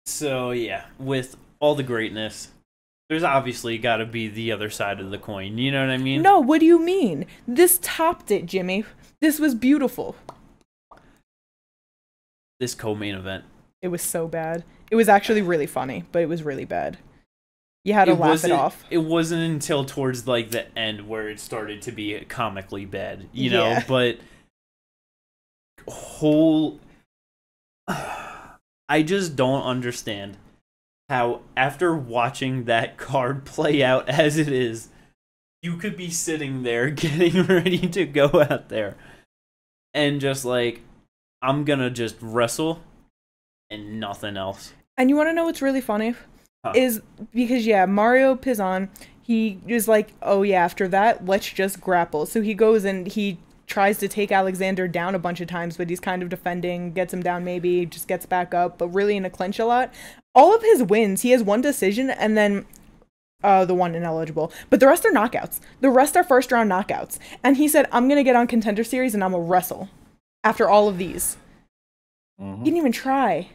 So yeah, with all the greatness, there's obviously got to be the other side of the coin. You know what I mean? No, what do you mean? This topped it, Jimmy. This was beautiful. This co-main event. It was so bad. It was actually really funny, but it was really bad. You had to laugh it off. It wasn't until towards like the end where it started to be comically bad, you know? But I just don't understand how after watching that card play out as it is, you could be sitting there getting ready to go out there and just like, I'm gonna just wrestle and nothing else. And you want to know what's really funny? Is because, Mario Pizon, he was like, oh yeah, after that, let's just grapple. So he goes and he tries to take Alexander down a bunch of times, but he's kind of defending, gets him down maybe, just gets back up, but really in a clinch a lot. All of his wins, he has one decision and then the one ineligible. But the rest are knockouts. The rest are first round knockouts. And he said, I'm going to get on Contender Series and I'm going to wrestle after all of these. He didn't even try.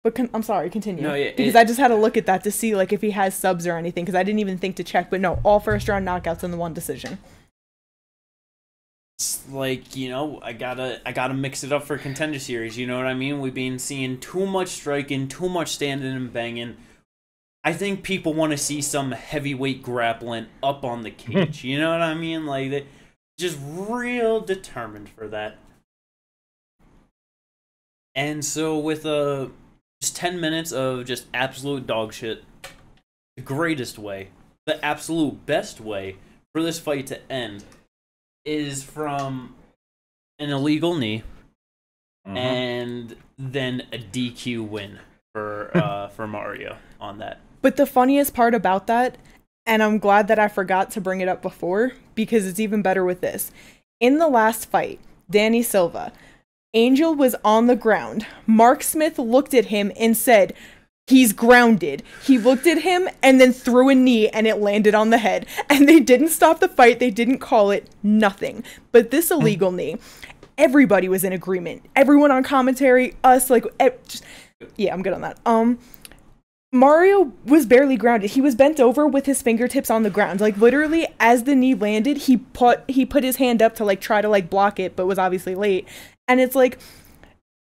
But I'm sorry, continue. No, because I just had to look at that to see like if he has subs or anything, because I didn't even think to check. But no, all first round knockouts and the one decision. It's like, you know, I gotta mix it up for Contender Series, you know what I mean? We've been seeing too much striking, too much standing and banging. I think people want to see some heavyweight grappling up on the cage, you know what I mean? Like, they just real determined for that. And so with just 10 minutes of just absolute dog shit, the greatest way, the absolute best way for this fight to end is from an illegal knee and then a DQ win for Mario on that. But the funniest part about that, and I'm glad that I forgot to bring it up before, because it's even better with this. In the last fight, Danny Silva, Angel was on the ground. Mark Smith looked at him and said, he's grounded. He looked at him and then threw a knee and it landed on the head. And they didn't stop the fight. They didn't call it. Nothing. But this illegal knee, everybody was in agreement. Everyone on commentary, us, like, I'm good on that. Mario was barely grounded. He was bent over with his fingertips on the ground. Like, literally, as the knee landed, he put his hand up to, like, try to, like, block it, but was obviously late. And it's like,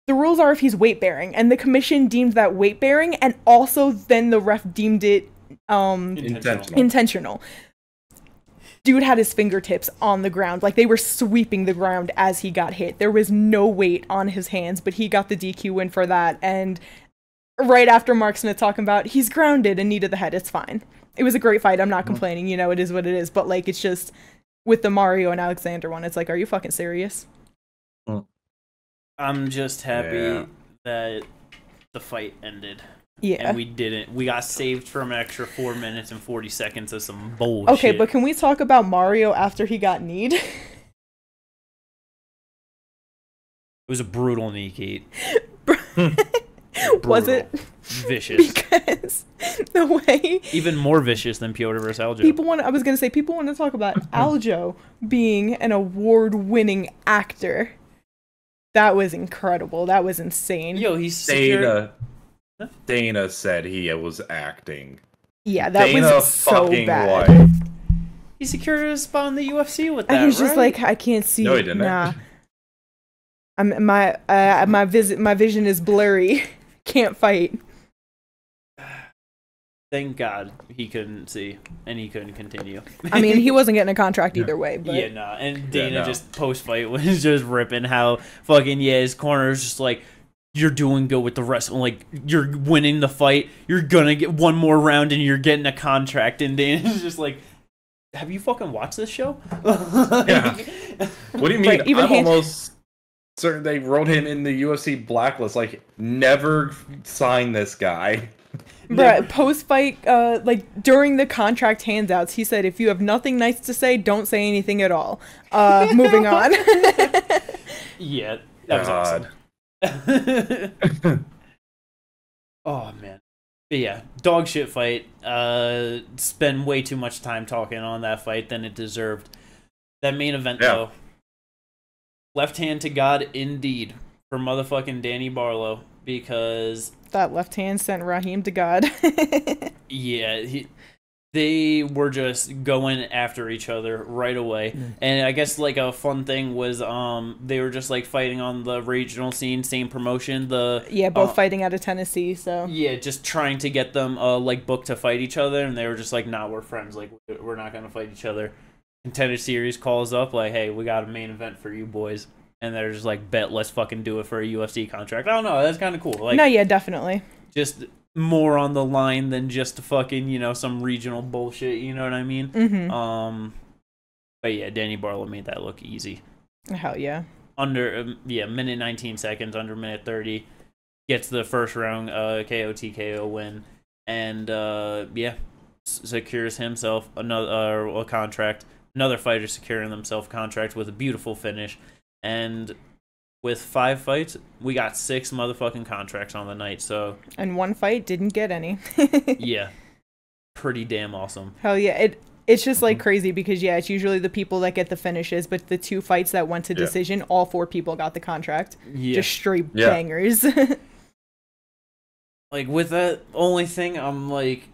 the rules are if he's weight-bearing, and the commission deemed that weight-bearing, and also then the ref deemed it intentional. Dude had his fingertips on the ground. Like, they were sweeping the ground as he got hit. There was no weight on his hands, but he got the DQ win for that. And right after Mark Smith talking about, he's grounded and knee to the head, it's fine. It was a great fight. I'm not complaining. You know, it is what it is. But, like, it's just, with the Mario and Alexander one, it's like, are you fucking serious? I'm just happy that the fight ended. Yeah. And we didn't. We got saved from an extra 4 minutes and 40 seconds of some bullshit. Okay, but can we talk about Mario after he got kneed? It was a brutal knee, Kate. Was it? Vicious. Because the way... Even more vicious than Piotr versus Aljo. I was going to say, people want to talk about Aljo being an award-winning actor. That was incredible. That was insane. Yo, he's secured... Dana said he was acting. Yeah, that Dana was so bad. White. He secured a spot in the UFC with that, and he's just like, I can't see. No, he didn't. Nah. My vision is blurry. Can't fight. Thank God he couldn't see and he couldn't continue. I mean, he wasn't getting a contract either way. But... Yeah, nah. And Dana just post-fight was just ripping how fucking, his corner is just like, you're doing good with the rest. Like, you're winning the fight. You're gonna get one more round, and you're getting a contract. And Danny's just like, have you fucking watched this show? Yeah. What do you mean? Right, even I'm almost certain they wrote him in the UFC blacklist. Like, never sign this guy. Bruh, post-fight, like, during the contract handouts, he said, if you have nothing nice to say, don't say anything at all. Moving on. Yeah, that was awesome. Oh, man. But yeah, dog shit fight. Spend way too much time talking on that fight than it deserved. That main event, though. Left hand to God, indeed, for motherfucking Danny Barlow, because... That left hand sent Raheem to God. Yeah, they were just going after each other right away. And I guess like a fun thing was they were just like fighting on the regional scene, same promotion. Both fighting out of Tennessee, so yeah, just trying to get them like booked to fight each other, and they were just like, nah, we're friends, like we're not gonna fight each other. Contender Series calls up like, hey, we got a main event for you boys. And they're just like, bet, let's fucking do it for a UFC contract. I don't know, that's kind of cool. Like, no, yeah, definitely. Just more on the line than just fucking, you know, some regional bullshit, you know what I mean? Mm-hmm. But yeah, Danny Barlow made that look easy. Hell yeah. Under, minute 19 seconds, under minute 30. Gets the first round KO TKO win. And, secures himself a contract. Another fighter securing themselves a contract with a beautiful finish. And with 5 fights, we got 6 motherfucking contracts on the night, so... And 1 fight didn't get any. Yeah. Pretty damn awesome. Hell yeah. It's just, like, crazy because, yeah, it's usually the people that get the finishes, but the 2 fights that went to decision, all 4 people got the contract. Yeah. Just straight bangers. Like, with that only thing, I'm like...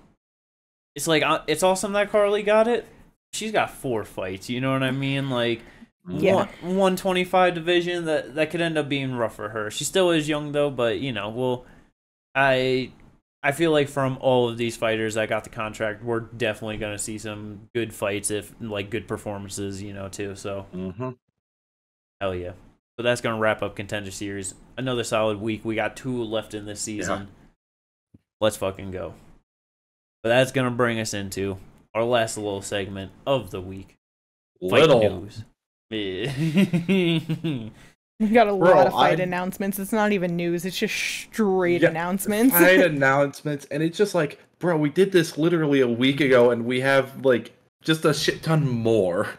It's like, it's awesome that Carly got it. She's got 4 fights, you know what I mean? Like... Yeah. 125 division that could end up being rough for her. She still is young though, but you know, well, I feel like from all of these fighters that got the contract, we're definitely gonna see some good fights, if like good performances, you know, too. So, hell yeah. So that's gonna wrap up Contender Series. Another solid week. We got 2 left in this season. Let's fucking go. But that's gonna bring us into our last little segment of the week. Fight news. We got a lot of fight announcements. It's not even news. It's just straight announcements. Fight announcements. And it's just like, bro, we did this literally a week ago and we have like just a shit ton more.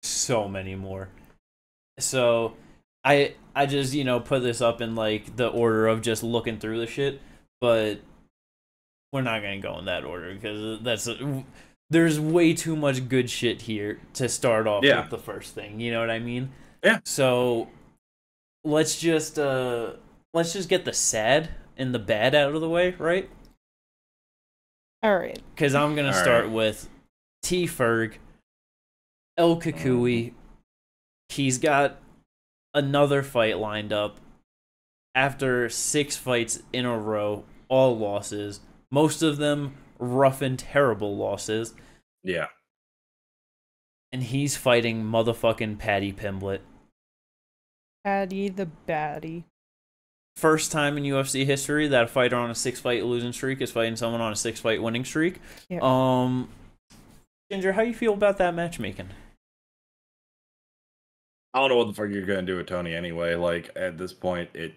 So many more. So I just, you know, put this up in like the order of just looking through the shit. But we're not going to go in that order because there's way too much good shit here to start off with the first thing. You know what I mean? Yeah. So let's just get the sad and the bad out of the way, right? All right. Because I'm gonna start with T. Ferg, El Kukui. He's got another fight lined up after 6 fights in a row, all losses. Most of them rough and terrible losses. Yeah. And he's fighting motherfucking Paddy Pimblett. Paddy the baddie. First time in UFC history that a fighter on a 6-fight losing streak is fighting someone on a 6-fight winning streak. Yeah. Ginger, how you feel about that matchmaking? I don't know what the fuck you're gonna do with Tony anyway. Like, at this point, it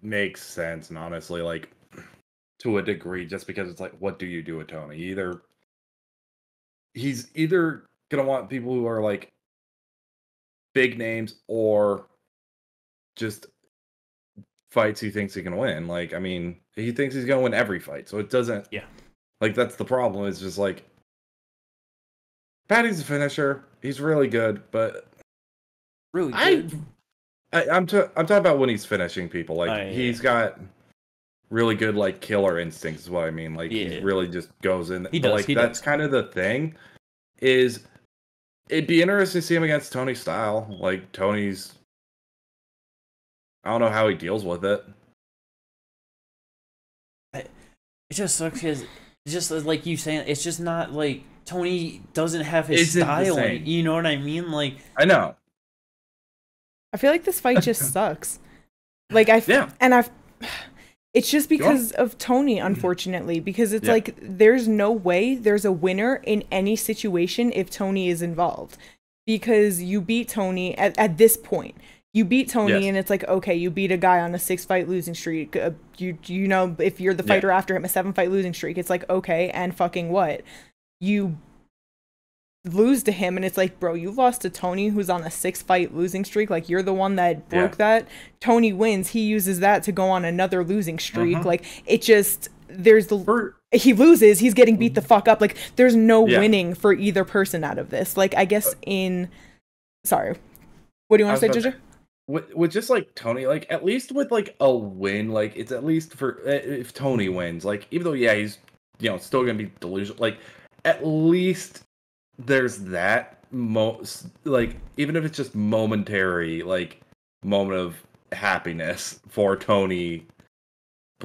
makes sense, and honestly, like, to a degree, just because it's like, what do you do with Tony? He's either gonna want people who are like big names or just fights he thinks he can win. Like, I mean, he thinks he's gonna win every fight, so it doesn't. Yeah. Like, that's the problem. It's just like, Patty's a finisher. He's really good, but really good. I'm talking about when he's finishing people. Like, he's got really good, like, killer instincts is what I mean. Like, he really just goes in. He does. Like, that's kind of the thing. Is it'd be interesting to see him against Tony's style. Like, Tony's, I don't know how he deals with it. It just sucks because, just like you saying, it's just not like Tony doesn't have his style. You know what I mean? Like, I know. I feel like this fight just sucks. Like Yeah. it's just because of Tony, unfortunately, because it's like there's no way there's a winner in any situation if Tony is involved. Because you beat Tony at this point. You beat Tony and it's like, okay, you beat a guy on a 6-fight losing streak. You know, if you're the fighter after him, a 7-fight losing streak, it's like, okay, and fucking what? You lose to him and it's like, bro, you lost to Tony who's on a 6-fight losing streak. Like, you're the one that broke that. Tony wins, he uses that to go on another losing streak. Like, it just, he loses, he's getting beat the fuck up. Like, there's no winning for either person out of this. Like, I guess sorry, what do you want to say, Jojo? With just like Tony, like at least with like a win, like it's at least for if Tony wins, like even though he's still gonna be delusional, like at least there's that like even if it's just momentary, like moment of happiness for Tony.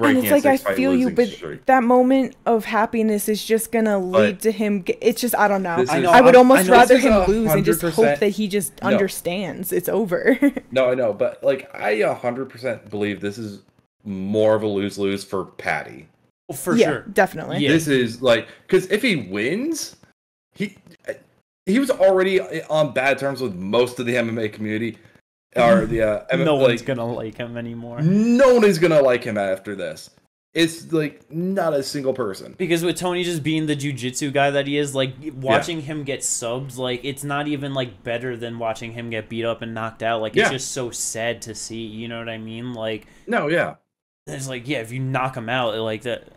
And it's like, I feel you, but that moment of happiness is just gonna lead to him. It's just, I don't know. I would almost rather him lose and just hope that he just understands it's over. No, I know, but like I 100% believe this is more of a lose-lose for Patty. Well, for sure, definitely. Yeah. This is like, because if he wins, he was already on bad terms with most of the MMA community. Or the no one's gonna like him anymore. No one is gonna like him after this. It's like not a single person. Because with Tony just being the jiu-jitsu guy that he is, like watching him get subs, like it's not even like better than watching him get beat up and knocked out. Like it's just so sad to see. You know what I mean? Like it's like if you knock him out like that.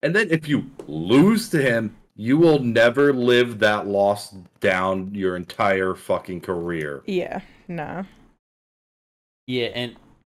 And then if you lose to him, you will never live that loss down your entire fucking career. Yeah. No. Yeah, and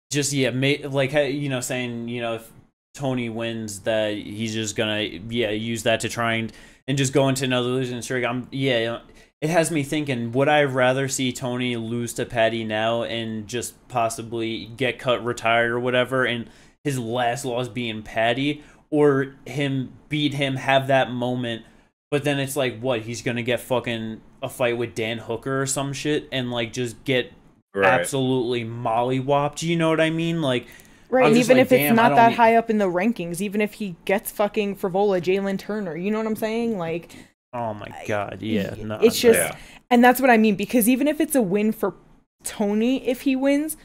just like saying if Tony wins that he's just gonna use that to try and just go into another losing streak. It has me thinking, would I rather see Tony lose to Patty now and just possibly get cut, retired or whatever, and his last loss being Patty, or him beat him, have that moment, but then it's like he's gonna get fucking a fight with Dan Hooker or some shit and like just get absolutely mollywopped, you know what I mean? Like, and even if it's not that high up in the rankings, even if he gets fucking Frivola, Jalen Turner, you know what I'm saying? Like, oh my god, no, it's just and that's what I mean, because even if it's a win for Tony, if he wins,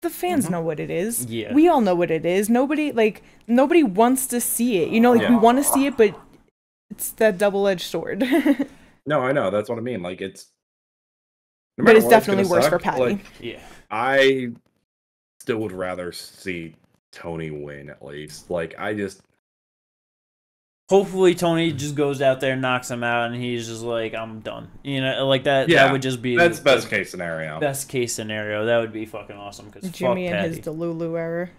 the fans know what it is. We all know what it is. Nobody wants to see it, we want to see it, but it's that double-edged sword. No, I know. That's what I mean. Like, it's... But it's definitely worse for Patty. Like, I still would rather see Tony win, at least. Like, I just... Hopefully Tony just goes out there, knocks him out, and he's just like, I'm done. Like that. That would just be... That's best case scenario. Best case scenario. That would be fucking awesome. Because Jimmy and his Delulu era.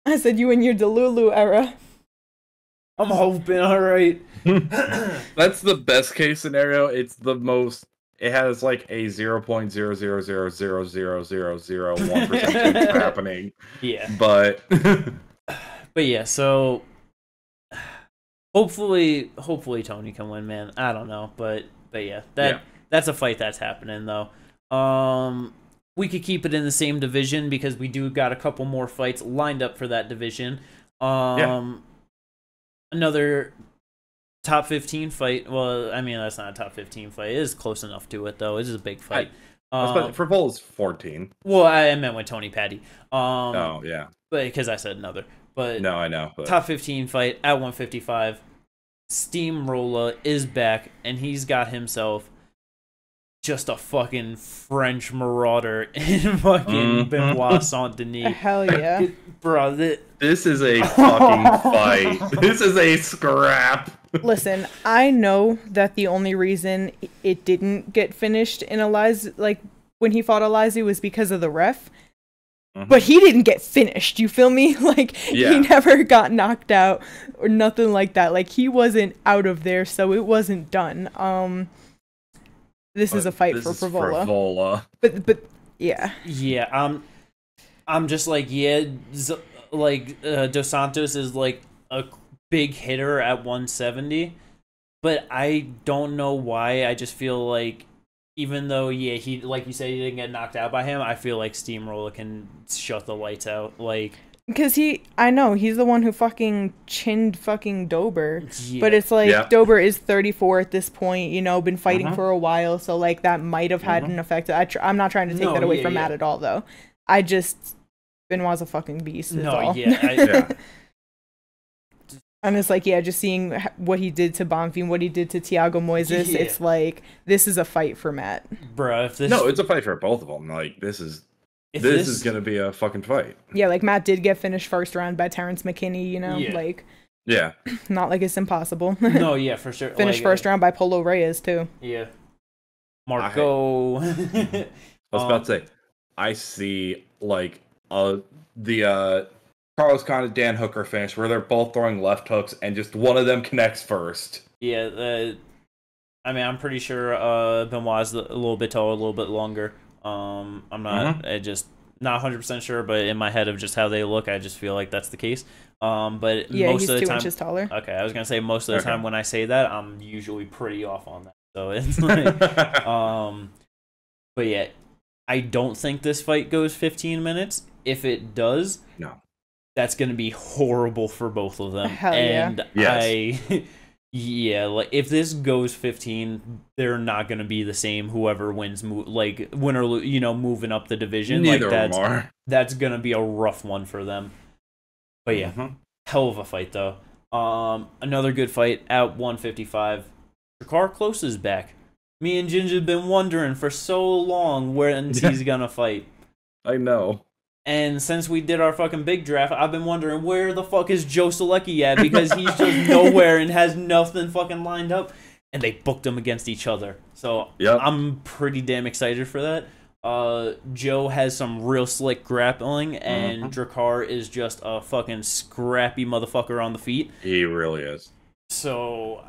I said you and your Delulu era. I'm hoping, alright. That's the best case scenario. It's the most... It has like a 0.000000001% chance happening. Yeah. But yeah, so... Hopefully Tony can win, man. I don't know. But yeah, that's a fight that's happening, though. We could keep it in the same division because we do got a couple more fights lined up for that division. Another top 15 fight. Well, I mean, that's not a top 15 fight. It is close enough to it, though. It is a big fight. Frivol's 14. Well, I meant with Tony Patty. Oh, yeah. But because I said another. But no, I know. But... Top 15 fight at 155. Steamroller is back, and he's got himself just a fucking French marauder in fucking Benoit Saint-Denis. Hell yeah. Bro, this is a fucking fight. This is a scrap. Listen, I know that the only reason it didn't get finished in when he fought Alizé was because of the ref. But he didn't get finished, you feel me? He never got knocked out or nothing like that. Like, he wasn't out of there, so it wasn't done. This is a fight for Frivola. But yeah. Yeah, I'm just like, Dos Santos is like a big hitter at 170, but I don't know why. I just feel like even though he like you said he didn't get knocked out by him, I feel like Steamroller can shut the lights out. Like because I know he's the one who fucking chinned fucking Dober, yeah. but it's like Dober is 34 at this point, you know, been fighting for a while, so like that might have had an effect. I'm not trying to take that away from Matt at all, though. I just Benoit's a fucking beast. And it's like, just seeing what he did to Bonfim, what he did to Thiago Moises, it's like, this is a fight for Matt. Bruh, if this... No, it's a fight for both of them. Like, this is going to be a fucking fight. Yeah, like, Matt did get finished first round by Terrence McKinney, you know? Like, not like it's impossible. No, yeah, for sure. Finished first round by Polo Reyes, too. Yeah. Marco. I was about to say, I see, like, the Carlos Condit, Dan Hooker finish where they're both throwing left hooks and just one of them connects first. Yeah, I mean, I'm pretty sure Benoit's a little bit taller, a little bit longer. I'm not just not 100% sure, but in my head of just how they look, I just feel like that's the case. But most he's of the 2 time, inches taller. Okay, I was gonna say most of the time when I say that, I'm usually pretty off on that. So it's like, but yeah, I don't think this fight goes 15 minutes. If it does, no. That's going to be horrible for both of them. Hell and like if this goes 15, they're not going to be the same. Whoever wins, win or lose, moving up the division. Neither like of them are. That's going to be a rough one for them. But yeah, hell of a fight though. Another good fight at 155. Drakkar Klose is back. Me and Ginger's been wondering for so long when he's going to fight. I know. And since we did our fucking big draft, I've been wondering where the fuck is Joe Selecki at, because he's just nowhere and has nothing fucking lined up. And they booked him against each other. So I'm pretty damn excited for that. Joe has some real slick grappling, and Drakkar is just a fucking scrappy motherfucker on the feet. He really is. So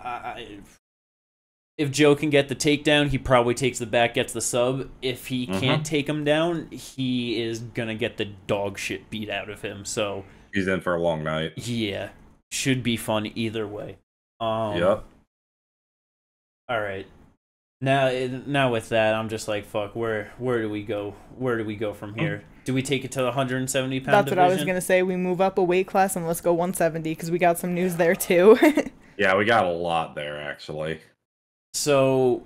if Joe can get the takedown, he probably takes the back, gets the sub. If he can't take him down, he is gonna get the dog shit beat out of him. So he's in for a long night. Yeah, should be fun either way. Yep. All right. Now with that, I'm just like, fuck. Where do we go? Where do we go from here? Do we take it to the 170 pound? That's what I was gonna say. We move up a weight class and let's go 170 because we got some news there too. Yeah, we got a lot there actually. So,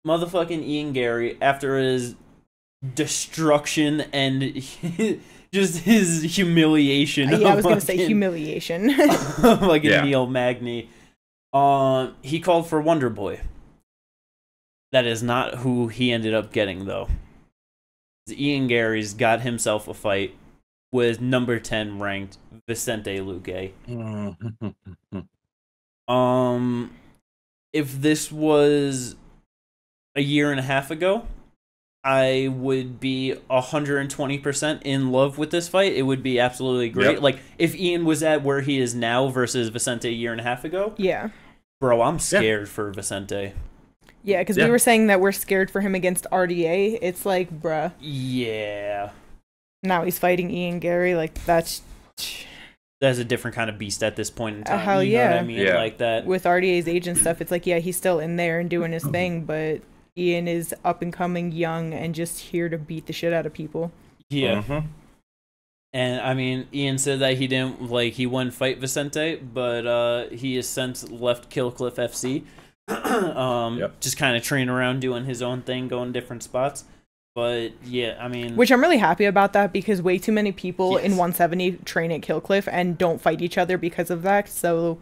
motherfucking Ian Gary, after his destruction and just his humiliation. Yeah, I was going to say humiliation. Like a Neil Magny. He called for Wonder Boy. That is not who he ended up getting, though. Ian Gary's got himself a fight with number 10 ranked Vicente Luque. If this was a year and a half ago, I would be 120% in love with this fight. It would be absolutely great. Like, if Ian was at where he is now versus Vicente a year and a half ago, bro, I'm scared for Vicente. Yeah, because we were saying that we're scared for him against RDA. It's like, bruh. Yeah. Now he's fighting Ian Gary. Like, that's a different kind of beast at this point in time. Hell you know what I mean? Like that. With RDA's age and stuff, it's like, he's still in there and doing his thing, but Ian is up and coming, young, and just here to beat the shit out of people. Yeah. And I mean, Ian said that he wouldn't fight Vicente, but he has since left Killcliff FC. Just kind of training around, doing his own thing, going different spots. But yeah, I mean, which I'm really happy about that because way too many people in 170 train at Killcliff and don't fight each other because of that. So,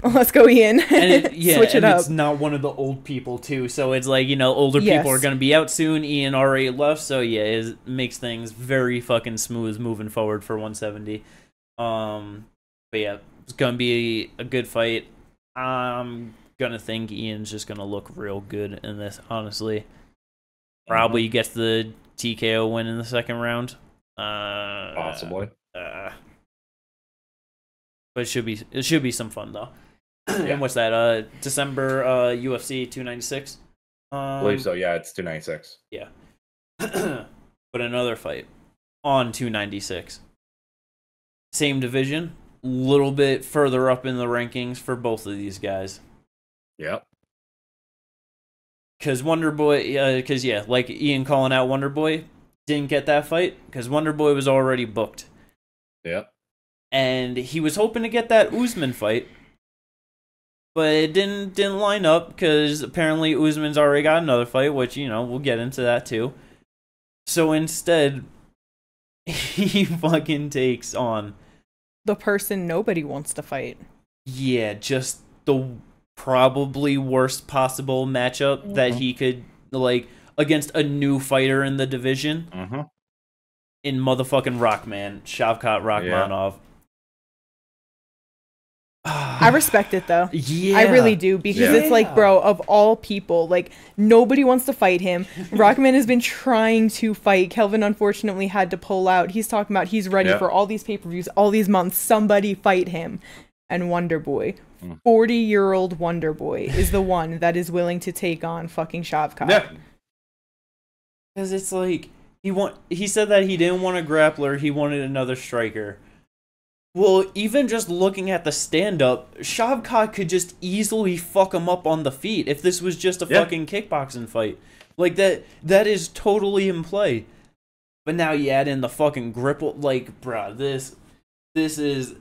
let's go Ian. And switch it up. It's not one of the old people too, so it's like older people are gonna be out soon. Ian already left, so it makes things very fucking smooth moving forward for 170. But yeah, it's gonna be a good fight. I'm gonna think Ian's just gonna look real good in this, honestly. Probably gets the TKO win in the second round. Possibly. But it should be some fun though. And what's that? December UFC 296. I believe so. Yeah, it's 296. Yeah. But another fight on 296. Same division, little bit further up in the rankings for both of these guys. Yep. because Wonder Boy, because yeah, like Ian calling out Wonder Boy didn't get that fight because Wonder Boy was already booked. Yep. And he was hoping to get that Usman fight, but it didn't line up because apparently Usman's already got another fight, which we'll get into that too. So instead, he fucking takes on the person nobody wants to fight. Yeah, just the probably worst possible matchup that he could, like, against a new fighter in the division. In motherfucking Rockman, Shavkat Rakhmonov. I respect it though. Yeah. I really do, because it's like, bro, of all people, like, nobody wants to fight him. Rockman has been trying to fight. Kelvin unfortunately had to pull out. He's talking about he's ready for all these pay-per-views, all these months. Somebody fight him. And Wonder Boy, 40-year-old Wonder Boy, is the one that is willing to take on fucking Shavkat. Yeah. Because it's like, he said that he didn't want a grappler, he wanted another striker. Well, even just looking at the stand-up, Shavkat could just easily fuck him up on the feet if this was just a fucking kickboxing fight. Like, that is totally in play. But now you add in the fucking grapple, like, bruh, this is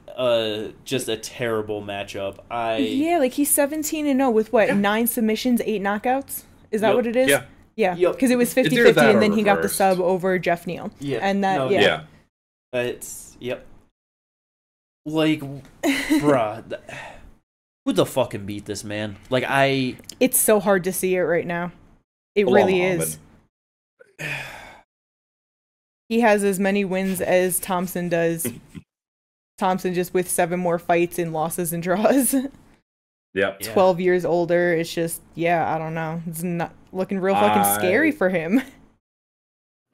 just a terrible matchup. Yeah, like, he's 17-0 with what, 9 submissions, 8 knockouts? Is that what it is? Yeah, because it was 50-50 and then he got the sub over Jeff Neal. Yeah. And that, It's, like, bruh, who the fucking beat this man? Like, It's so hard to see it right now. It really is. He has as many wins as Thompson does. Thompson just with 7 more fights and losses and draws. Yep. 12 years older. It's just, I don't know. It's not looking real fucking scary for him.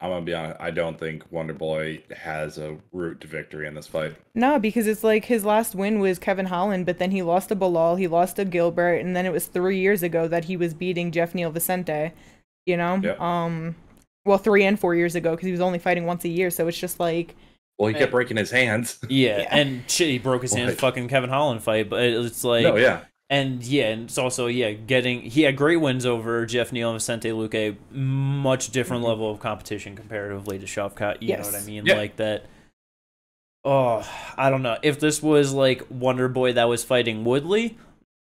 I'm gonna be honest, I don't think Wonder Boy has a route to victory in this fight. No, because it's like his last win was Kevin Holland, but then he lost to Bilal, he lost to Gilbert, and then it was 3 years ago that he was beating Jeff Neal Vicente, Yep. Well, 3 and 4 years ago, because he was only fighting once a year, so it's just like... Well, he kept breaking his hands. And shit, he broke his hands fucking Kevin Holland fight, but it's like... No, yeah. And it's also, he had great wins over Jeff Neal and Vicente Luque, much different level of competition comparatively to Shavkat, you know what I mean? Yeah. Like that, I don't know. If this was, like, Wonder Boy that was fighting Woodley,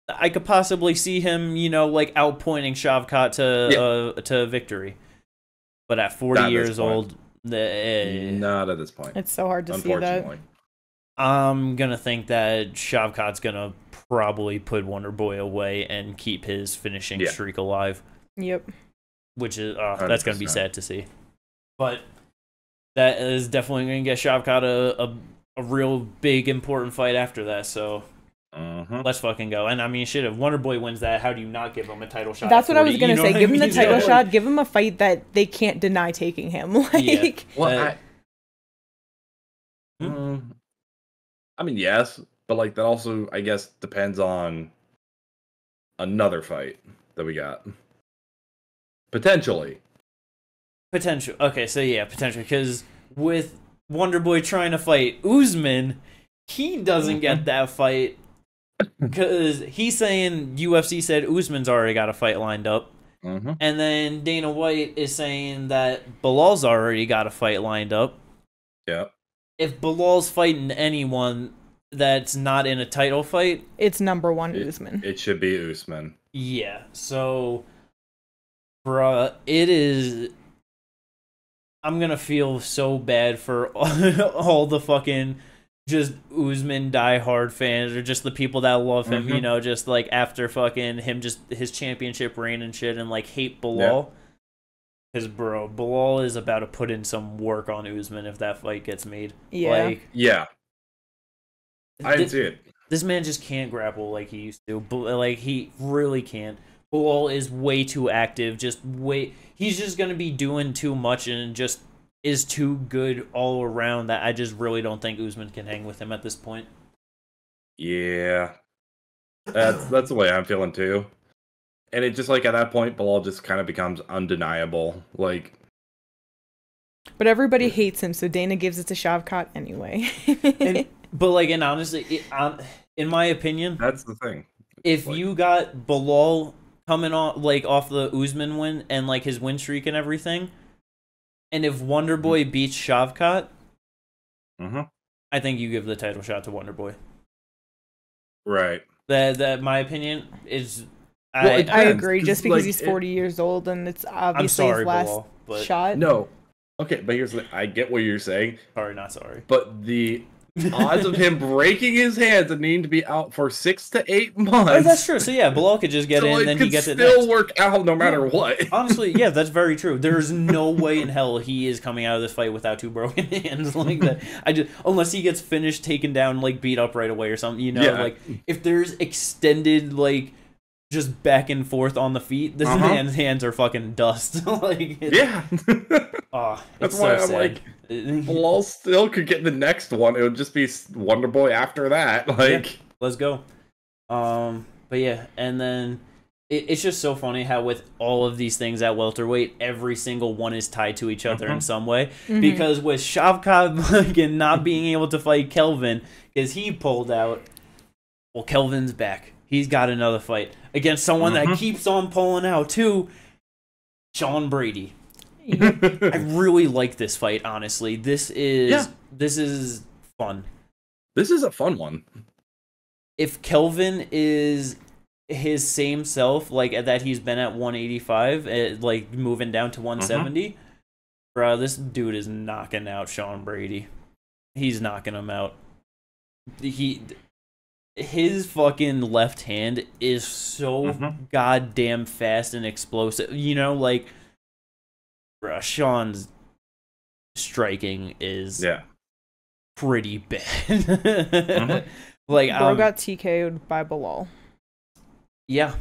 I could possibly see him, like, outpointing Shavkat to victory. But at 40 years old... Not at this point. It's so hard to see that. I'm gonna think that Shavkat's gonna probably put Wonder Boy away and keep his finishing streak alive. Yep. Which is that's gonna be sad to see. But that is definitely gonna get Shavkat a real big important fight after that. So let's fucking go. And I mean, shit, if Wonder Boy wins that, how do you not give him a title shot? That's what I was gonna say. Give him the title shot. Give him a fight that they can't deny taking him. Like, I mean, yes, but like that also, I guess, depends on another fight that we got. Potentially. Okay, so potentially, because with Wonder Boy trying to fight Usman, he doesn't get that fight because he's saying UFC said Usman's already got a fight lined up. And then Dana White is saying that Bilal's already got a fight lined up. Yeah. If Bilal's fighting anyone that's not in a title fight, it's number 1 Usman. It should be Usman. Yeah, so, bruh, it is... I'm gonna feel so bad for all the fucking just Usman diehard fans, or just the people that love him, just like after fucking him, just his championship reign and shit, and like hate Bilal. Because, bro, Bilal is about to put in some work on Usman if that fight gets made. Yeah. I didn't see it. This man just can't grapple like he used to. Like, he really can't. Bilal is way too active. He's just going to be doing too much and just is too good all around that I just really don't think Usman can hang with him at this point. Yeah. That's the way I'm feeling, too. And it just, like, at that point, Bilal just kind of becomes undeniable. Like... But everybody hates him, so Dana gives it to Shavkat anyway. But, like, and honestly, in my opinion... That's the thing. If you got Bilal coming on like off the Usman win and like his win streak and everything. And if Wonder Boy beats Shavkat, I think you give the title shot to Wonder Boy. Right. That my opinion is. I agree. Just because he's 40 years old and it's obviously his last shot. No. Okay, but here's the thing. I get what you're saying. Sorry, not sorry. But the odds of him breaking his hands and needing to be out for 6 to 8 months. Oh, that's true. So yeah, Bilal could just get in, and then he gets it next. Still work out no matter what. Honestly, yeah, that's very true. There's no way in hell he is coming out of this fight without 2 broken hands like that. Unless he gets finished, taken down, like beat up right away or something. You know, like if there's extended like just back and forth on the feet, this man's hands are fucking dust. Like that's why I'm like. Bilal still could get the next one. It would just be Wonder Boy after that. Like, let's go. But yeah, and then it's just so funny how with all of these things at welterweight, every single one is tied to each other in some way. Because with Shavkat like, not being able to fight Kelvin, because he pulled out, well, Kelvin's back. He's got another fight against someone that keeps on pulling out too, Sean Brady. I really like this fight, honestly. This is fun. This is a fun one. If Kelvin is his same self, like that he's been at 185, like moving down to 170, bro, this dude is knocking out Sean Brady. He's knocking him out. His fucking left hand is so goddamn fast and explosive. You know, like, bruh, Sean's striking is pretty bad. Like, bro got TKO'd by Bilal. Yeah.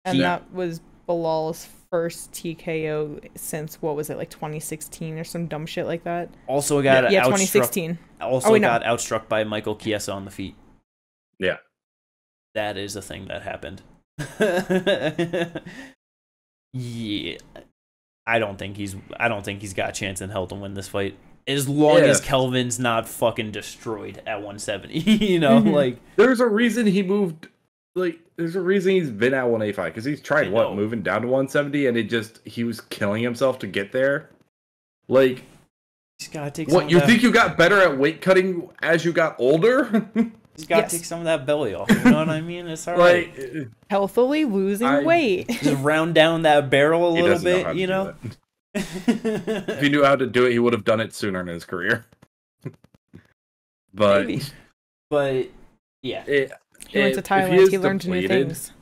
And that was Bilal's first TKO since, what was it, like 2016 or some dumb shit like that? Also got 2016. Also got outstruck by Michael Chiesa on the feet. Yeah. That is a thing that happened. Yeah. I don't think he's got a chance in hell to win this fight. As long as Kelvin's not fucking destroyed at 170. You know, like, there's a reason he moved, like, there's a reason he's been at 185, because he's tried moving down to 170, and he was killing himself to get there. Like, he's gotta take what, you think you got better at weight cutting as you got older? He's got to take some of that belly off. You know what I mean? It's alright. Like, healthily losing weight. Just round down that barrel a little bit, you know? If he knew how to do it, he would have done it sooner in his career. But, maybe. But yeah. He went to Thailand, he learned new things.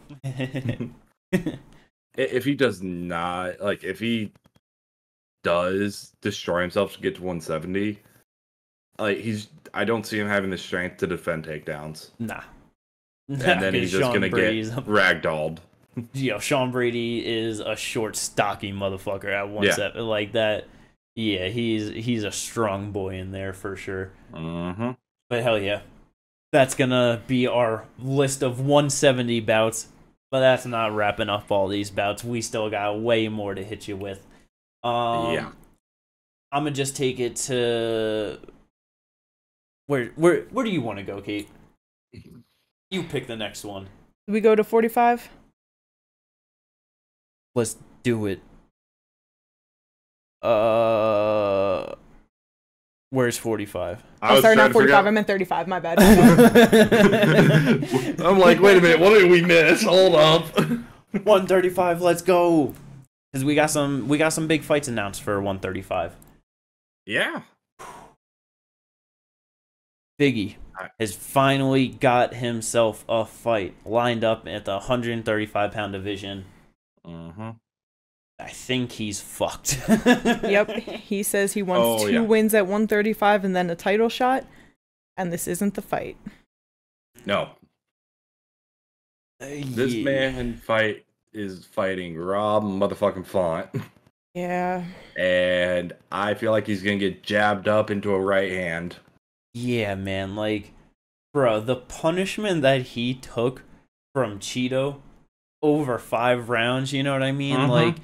If he does not, like, if he does destroy himself to get to 170, like, I don't see him having the strength to defend takedowns. Nah. And then he's just going to get ragdolled. Yo, Sean Brady is a short, stocky motherfucker at 170. Like that. Yeah, he's a strong boy in there for sure. But hell yeah. That's going to be our list of 170 bouts. But that's not wrapping up all these bouts. We still got way more to hit you with. I'm going to just take it to... Where do you want to go, Kate? You pick the next one. Do we go to 45? Let's do it. Where's 45? Oh, sorry, not 45. I meant 35. My bad. I'm like, wait a minute. What did we miss? Hold up. 135. Let's go. Because we got some big fights announced for 135. Yeah. Biggie has finally got himself a fight lined up at the 135-pound division. I think he's fucked. Yep. He says he wants two wins at 135 and then a title shot, and this isn't the fight. No. This man is fighting Rob motherfucking Font. Yeah. And I feel like he's going to get jabbed up into a right hand. Yeah, man, like, bro, the punishment that he took from Cheeto over 5 rounds, you know what I mean? Like,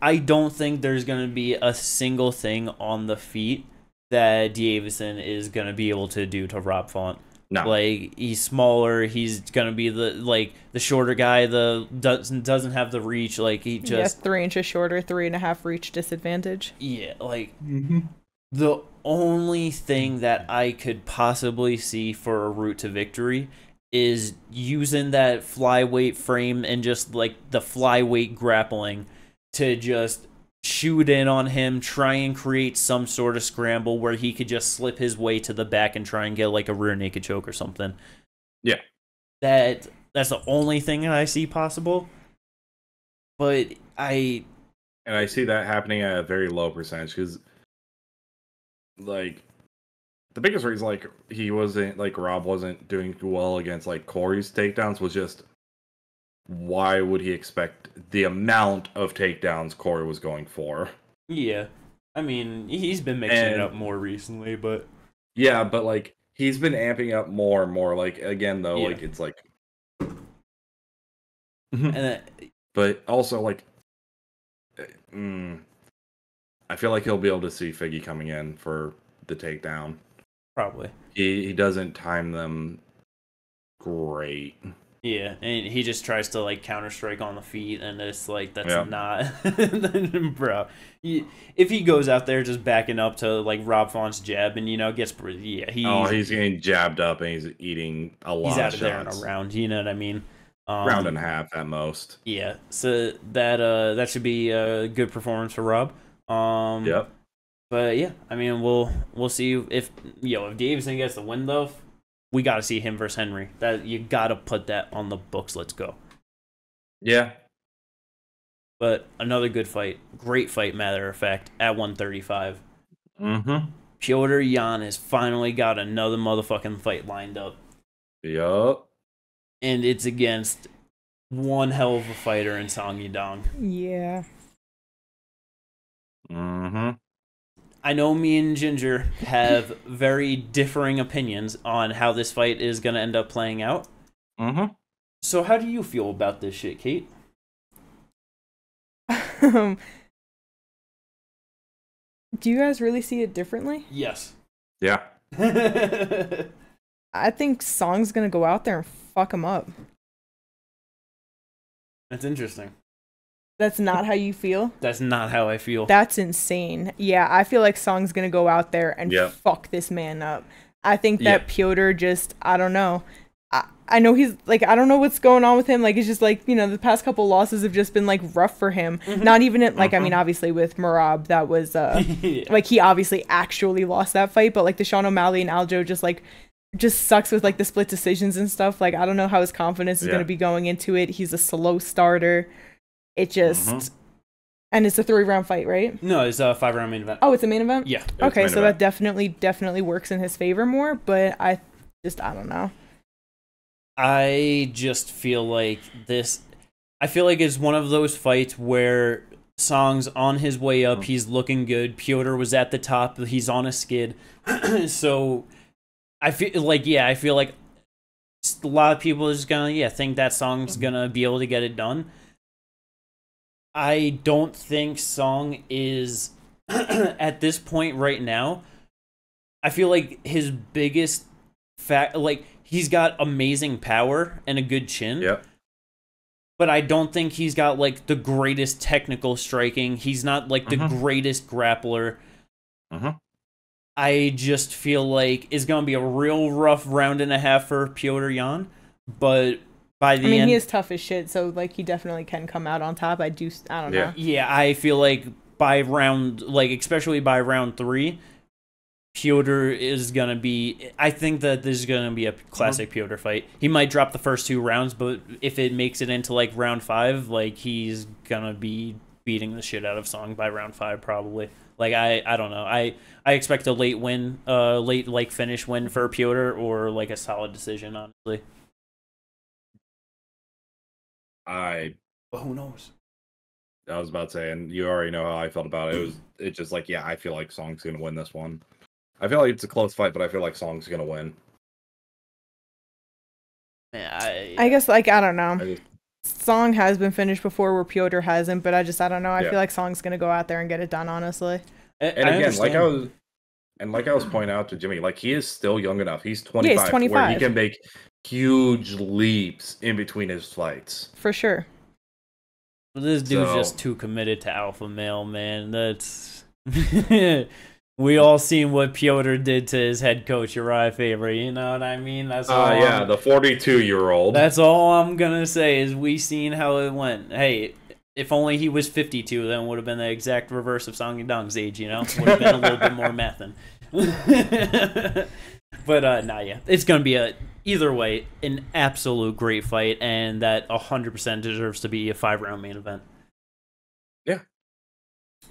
I don't think there's going to be a single thing on the feet that Davison is going to be able to do to Rob Font. No. Like, he's smaller. He's gonna be the shorter guy. The doesn't have the reach. Like, he just 3 inches shorter, 3.5 reach disadvantage. yeah. Like the only thing that I could possibly see for a route to victory is using that flyweight frame and just like the flyweight grappling to just shoot in on him, try and create some sort of scramble where he could just slip his way to the back and try and get like a rear naked choke or something. Yeah. That's the only thing that I see possible. But I see that happening at a very low percentage because, like, the biggest reason Rob wasn't doing well against like Corey's takedowns was just why would he expect the amount of takedowns Corey was going for? Yeah. I mean, he's been mixing it up more recently, but yeah, but like he's been amping up more and more. Like again though, like it's like and but also like I feel like he'll be able to see Figgy coming in for the takedown. Probably. He doesn't time them great. Yeah, and he just tries to like counter strike on the feet, and it's like that's not, bro. If he goes out there just backing up to like Rob Font's jab, and gets he's getting jabbed up and he's eating a lot. He's out of there in a round. You know what I mean? Round and a half at most. Yeah, so that should be a good performance for Rob. Yep. But yeah, I mean we'll see if Davison gets the win though. We got to see him versus Henry. That you got to put that on the books. Let's go. Yeah. But another good fight. Great fight, matter of fact, at 135. Piotr Jan has finally got another motherfucking fight lined up. Yup. And it's against one hell of a fighter in Song Yadong. Yeah. I know me and Ginger have very differing opinions on how this fight is going to end up playing out. So how do you feel about this shit, Kate? Do you guys really see it differently? Yes. Yeah. I think Song's going to go out there and fuck him up. That's interesting. That's not how you feel? That's not how I feel. That's insane. Yeah, I feel like Song's gonna go out there and fuck this man up. I think that Piotr just, I don't know. I know he's, like, I don't know what's going on with him. Like, it's just, like, the past couple losses have just been, like, rough for him. Not even, I mean, obviously with Merab, that was, like, he obviously actually lost that fight. But, like, the Sean O'Malley and Aljo just sucks with, like, the split decisions and stuff. Like, I don't know how his confidence is gonna be going into it. He's a slow starter. It just, and it's a 3-round fight, right? No, it's a 5-round main event. Oh, it's a main event? Yeah. Okay, so that definitely works in his favor more, but I don't know. I just feel like it's one of those fights where Song's on his way up, he's looking good, Piotr was at the top, he's on a skid, so I feel like a lot of people are just gonna, think that Song's gonna be able to get it done. I don't think Song is, at this point right now, I feel like his biggest he's got amazing power and a good chin. Yep. But I don't think he's got, like, the greatest technical striking. He's not, like, the greatest grappler. I just feel like it's going to be a real rough round and a half for Piotr Jan, but by the end, he is tough as shit, so, like, he definitely can come out on top. I don't know. Yeah, I feel like by round, like, especially by round 3, Piotr is going to be, I think that this is going to be a classic Piotr fight. He might drop the first 2 rounds, but if it makes it into, like, round 5, like, he's going to be beating the shit out of Song by round 5, probably. Like, I don't know. I expect a late win, late finish win for Piotr, or, like, a solid decision, honestly. But who knows? I was about to say, and you already know how I felt about it. It's just like, I feel like Song's gonna win this one. I feel like it's a close fight, but I feel like Song's gonna win. Yeah, I guess, like, I don't know. Song has been finished before where Piotr hasn't, but I don't know. I feel like Song's gonna go out there and get it done, honestly. And again, And like I was pointing out to Jimmy, like he is still young enough. He's 25, Yeah, he's 25. where he can make huge leaps in between his fights. For sure. This dude's just too committed to alpha male, man. That's we all seen what Piotr did to his head coach Uriah Faber. You know what I mean? That's all. Yeah, the 42-year-old. That's all I'm gonna say is we seen how it went. Hey, if only he was 52, then it would have been the exact reverse of Song Yadong's age. You know, would have been a little bit more mathin'. But nah, yeah, it's gonna be either way an absolute great fight, and that 100% deserves to be a 5-round main event. Yeah.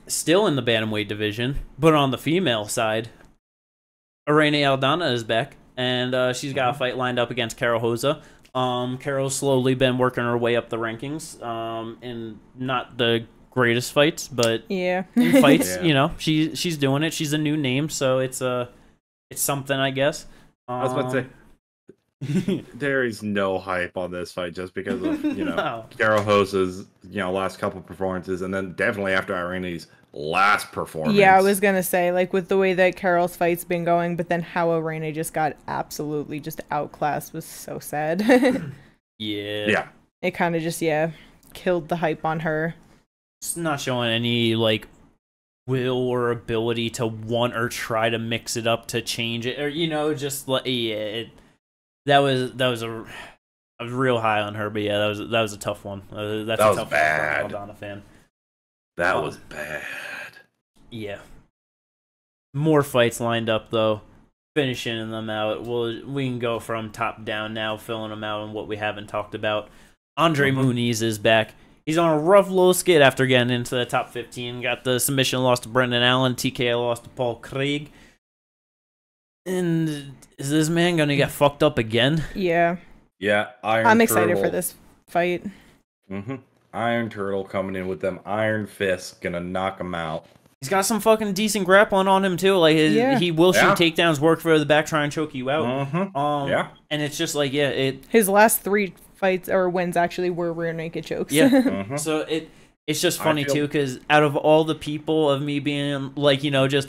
Still in the bantamweight division, but on the female side, Irene Aldana is back, and she's got a fight lined up against Carol Hoza. Carol's slowly been working her way up the rankings, in not the greatest fights, but in fights, you know, she's doing it. She's a new name, so it's something, I guess. I was about to say, there is no hype on this fight just because of, you know, No. Carol Hosa's, you know, last couple performances, and then definitely after Irene's last performance. Yeah, I was gonna say, like, with the way that Carol's fight's been going, but then how Irene just got absolutely just outclassed was so sad. Yeah. It kind of just, killed the hype on her. It's not showing any, like, will or ability to want or try to mix it up to change it, or, you know, just like, that was a I was real high on her, but yeah, that was a tough one. That's that a was tough bad. one for an Aldana fan. That was bad. Yeah. More fights lined up though. Finishing them out. We can go from top down now, filling them out on what we haven't talked about. Andre Muniz is back. He's on a rough little skid after getting into the top 15. Got the submission loss to Brendan Allen. TKO loss to Paul Craig. And is this man gonna get fucked up again? Yeah. Yeah, I'm excited for this fight. Iron Turtle coming in with them iron fists, gonna knock him out. He's got some fucking decent grappling on him too. Like he will shoot takedowns, work for the back, try and choke you out. And it's just like his last 3 fights or wins actually were rear naked chokes. Yeah. So it's just funny too, because out of all the people of me being like, you know, just,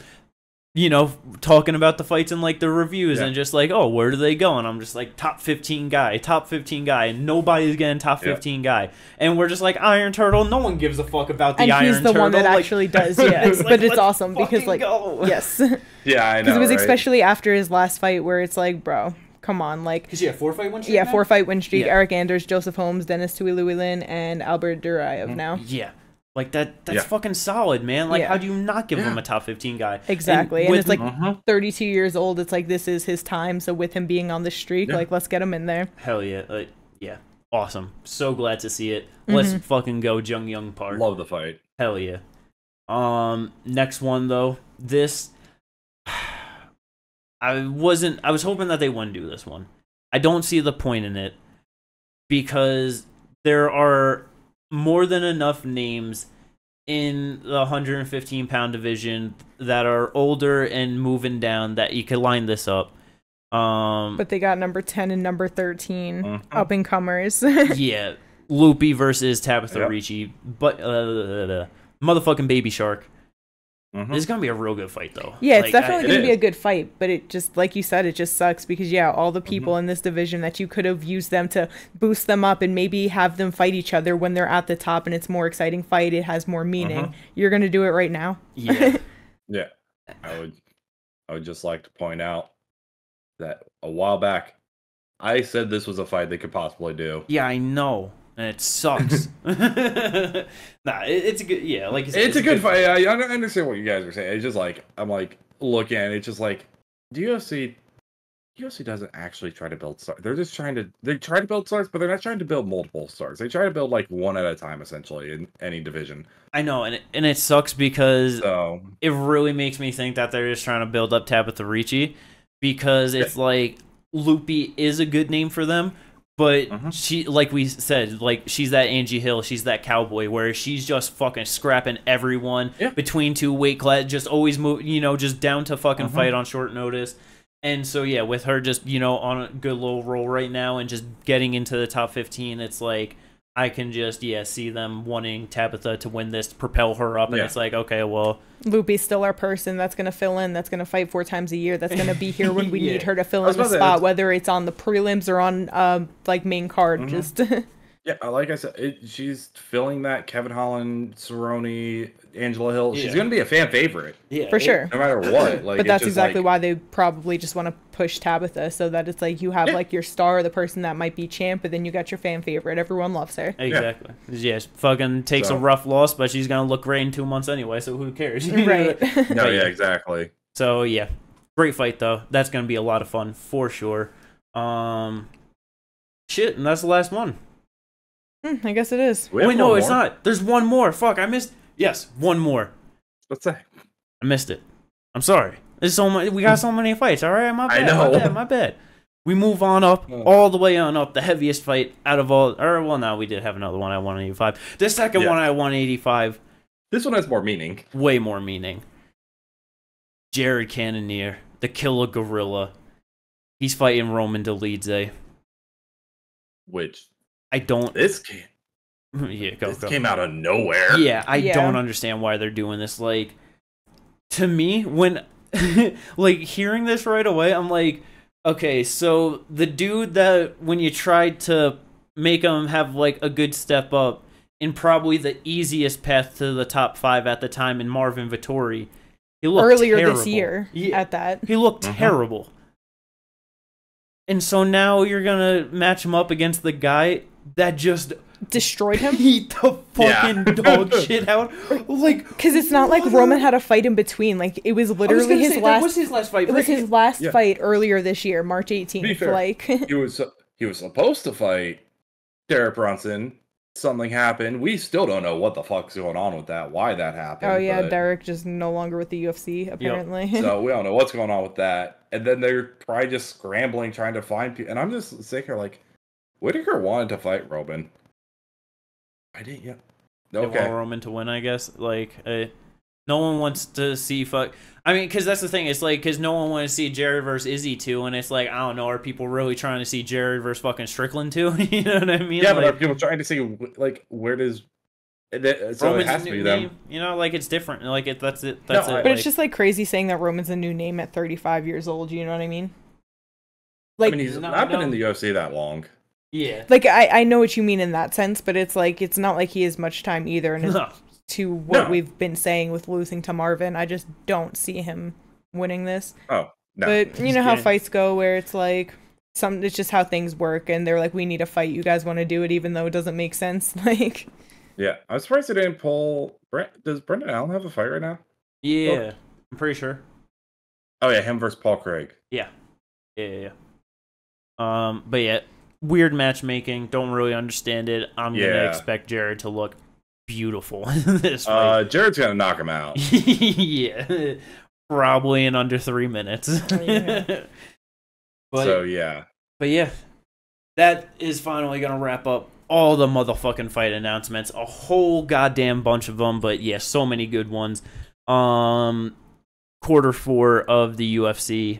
you know, talking about the fights and like the reviews and just like, oh, where do they go? And I'm just like, top 15 guy, and nobody's getting top 15 guy. And we're just like, Iron Turtle, no one gives a fuck about the Iron Turtle. And he's the one that actually does, It's but it's awesome because, like, yes. Yeah, I know. Because it was especially after his last fight where it's like, bro, come on, like. Because 4-fight win streak. Yeah, 4-fight win streak. Eric Anders, Joseph Holmes, Dennis Tuiluilin, and Albert Duraev now. Yeah. Like, that's fucking solid, man. Like, how do you not give him a top 15 guy? Exactly. And it's like 32 years old. It's like, this is his time. So with him being on the streak, like, let's get him in there. Hell yeah. Like, yeah. Awesome. So glad to see it. Let's fucking go Jung Young Park. Love the fight. Hell yeah. Next one, though. This... I was hoping that they wouldn't do this one. I don't see the point in it. Because there are more than enough names in the 115-pound division that are older and moving down that you could line this up. But they got number 10 and number 13 up and comers. Yeah, Loopy versus Tabitha Ricci, but motherfucking Baby Shark. This is gonna be a real good fight, though. Yeah, it's definitely gonna be a good fight, but it just, like you said, it just sucks because all the people in this division that you could have used them to boost them up and maybe have them fight each other when they're at the top and it's more exciting fight. It has more meaning. You're gonna do it right now. Yeah, yeah. I would just like to point out that a while back, I said this was a fight they could possibly do. Yeah, I know. And it sucks. It's a good, like you said, it's a good fight. I understand what you guys are saying. It's just like, I'm like, looking at it, it's just like, UFC doesn't actually try to build stars. They're just try to build stars, but they're not trying to build multiple stars. They try to build like one at a time, essentially, in any division. I know, and it sucks because it really makes me think that they're just trying to build up Tabitha Ricci, because it's like, Loopy is a good name for them. But she, like we said, like she's that Angie Hill, she's that cowboy where she's just fucking scrapping everyone between 2 weight classes, just always move, you know, just down to fucking fight on short notice. And so with her just, you know, on a good little roll right now and just getting into the top 15, it's like I can just see them wanting Tabitha to win this, to propel her up, and it's like, okay, well, Loopy's still our person that's going to fill in, that's going to fight 4 times a year, that's going to be here when we need her to fill in the spot, whether it's on the prelims or on like main card. Just yeah, like I said, she's filling that Kevin Holland, Cerrone, Angela Hill. She's going to be a fan favorite. Yeah, for sure. No matter what. Like, but that's exactly why they probably just want to push Tabitha, so that it's like you have like your star, the person that might be champ, but then you got your fan favorite. Everyone loves her. Exactly. Yeah, fucking takes a rough loss, but she's going to look great in 2 months anyway, so who cares? Right. No, yeah, exactly. So, yeah. Great fight, though. That's going to be a lot of fun, for sure. Shit, and that's the last one. I guess it is. Wait, no, it's not. There's one more. Fuck, I missed. Yes, one more. What's that? I missed it. I'm sorry. There's so much. We got so many fights. All right, my bad. I know. My bad. We move on up, all the way on up. The heaviest fight out of all. Or well, no, we did have another one at 185. The second one at 185. This one has more meaning. Way more meaning. Jared Cannonier, the killer gorilla. He's fighting Roman Dolidze. Which I don't. This came. Yeah, this came out of nowhere. Yeah, I don't understand why they're doing this. Like, to me, when like hearing this right away, I'm like, okay, so the dude that when you tried to make him have like a good step up in probably the easiest path to the top 5 at the time in Marvin Vettori, he looked earlier terrible. This year at that. He looked terrible. And so now you're gonna match him up against the guy that just destroyed him, beat the fucking dog shit out, like, because it's not like Roman had a fight in between. Like, it was literally his last. Was his last fight? It was his last fight earlier this year, March 18th. Like, he was supposed to fight Derek Brunson. Something happened. We still don't know what the fuck's going on with that. Why that happened? Oh yeah, Derek just no longer with the UFC apparently. Yep. So we don't know what's going on with that. And then they're probably just scrambling trying to find people. And I'm just sitting here like, Whitaker wanted to fight Roman. I didn't yet. They want Roman to win, I guess. Like, no one wants to see I mean, because that's the thing. It's like, because no one wants to see Jared versus Izzy too, and it's like, I don't know, are people really trying to see Jared versus fucking Strickland too? You know what I mean? Yeah, like, but are people trying to see, like, where does... So Roman's it has to be them. Name, you know, like, it's different. Like, that's it. But it's just, like, crazy saying that Roman's a new name at 35 years old. You know what I mean? Like, I mean, he's not been in the UFC that long. Yeah. Like, I know what you mean in that sense, but it's like, it's not like he has much time either. And to what we've been saying with losing to Marvin, I just don't see him winning this. Oh, no. But you know how fights go, where it's like, it's just how things work, and they're like, we need a fight, you guys want to do it, even though it doesn't make sense. Like, yeah, I was surprised they didn't pull. Does Brendan Allen have a fight right now? Yeah, I'm pretty sure. Oh yeah, him versus Paul Craig. Yeah. But yeah, weird matchmaking. Don't really understand it. I'm gonna expect Jared to look beautiful in this fight. Jared's gonna knock him out. Yeah, probably in under 3 minutes. But yeah, that is finally gonna wrap up all the motherfucking fight announcements. A whole goddamn bunch of them, but yeah, so many good ones. Q4 of the UFC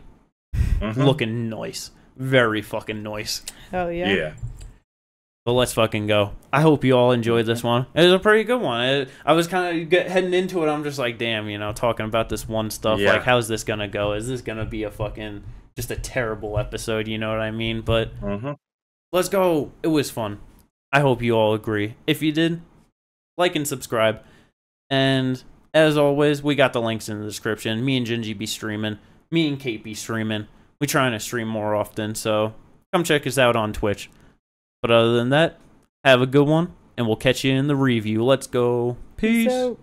looking nice. Very fucking nice. Oh yeah. Yeah. But let's fucking go. I hope you all enjoyed this one. It was a pretty good one. I was kind of heading into it. I'm just like, damn, you know, talking about this one stuff. Yeah. Like, how's this gonna go? Is this gonna be a fucking just a terrible episode? You know what I mean? But let's go. It was fun. I hope you all agree. If you did, like and subscribe. And as always, we got the links in the description. Me and Gingy be streaming. Me and Kate be streaming. We're trying to stream more often, so come check us out on Twitch. But other than that, have a good one, and we'll catch you in the review. Let's go. Peace.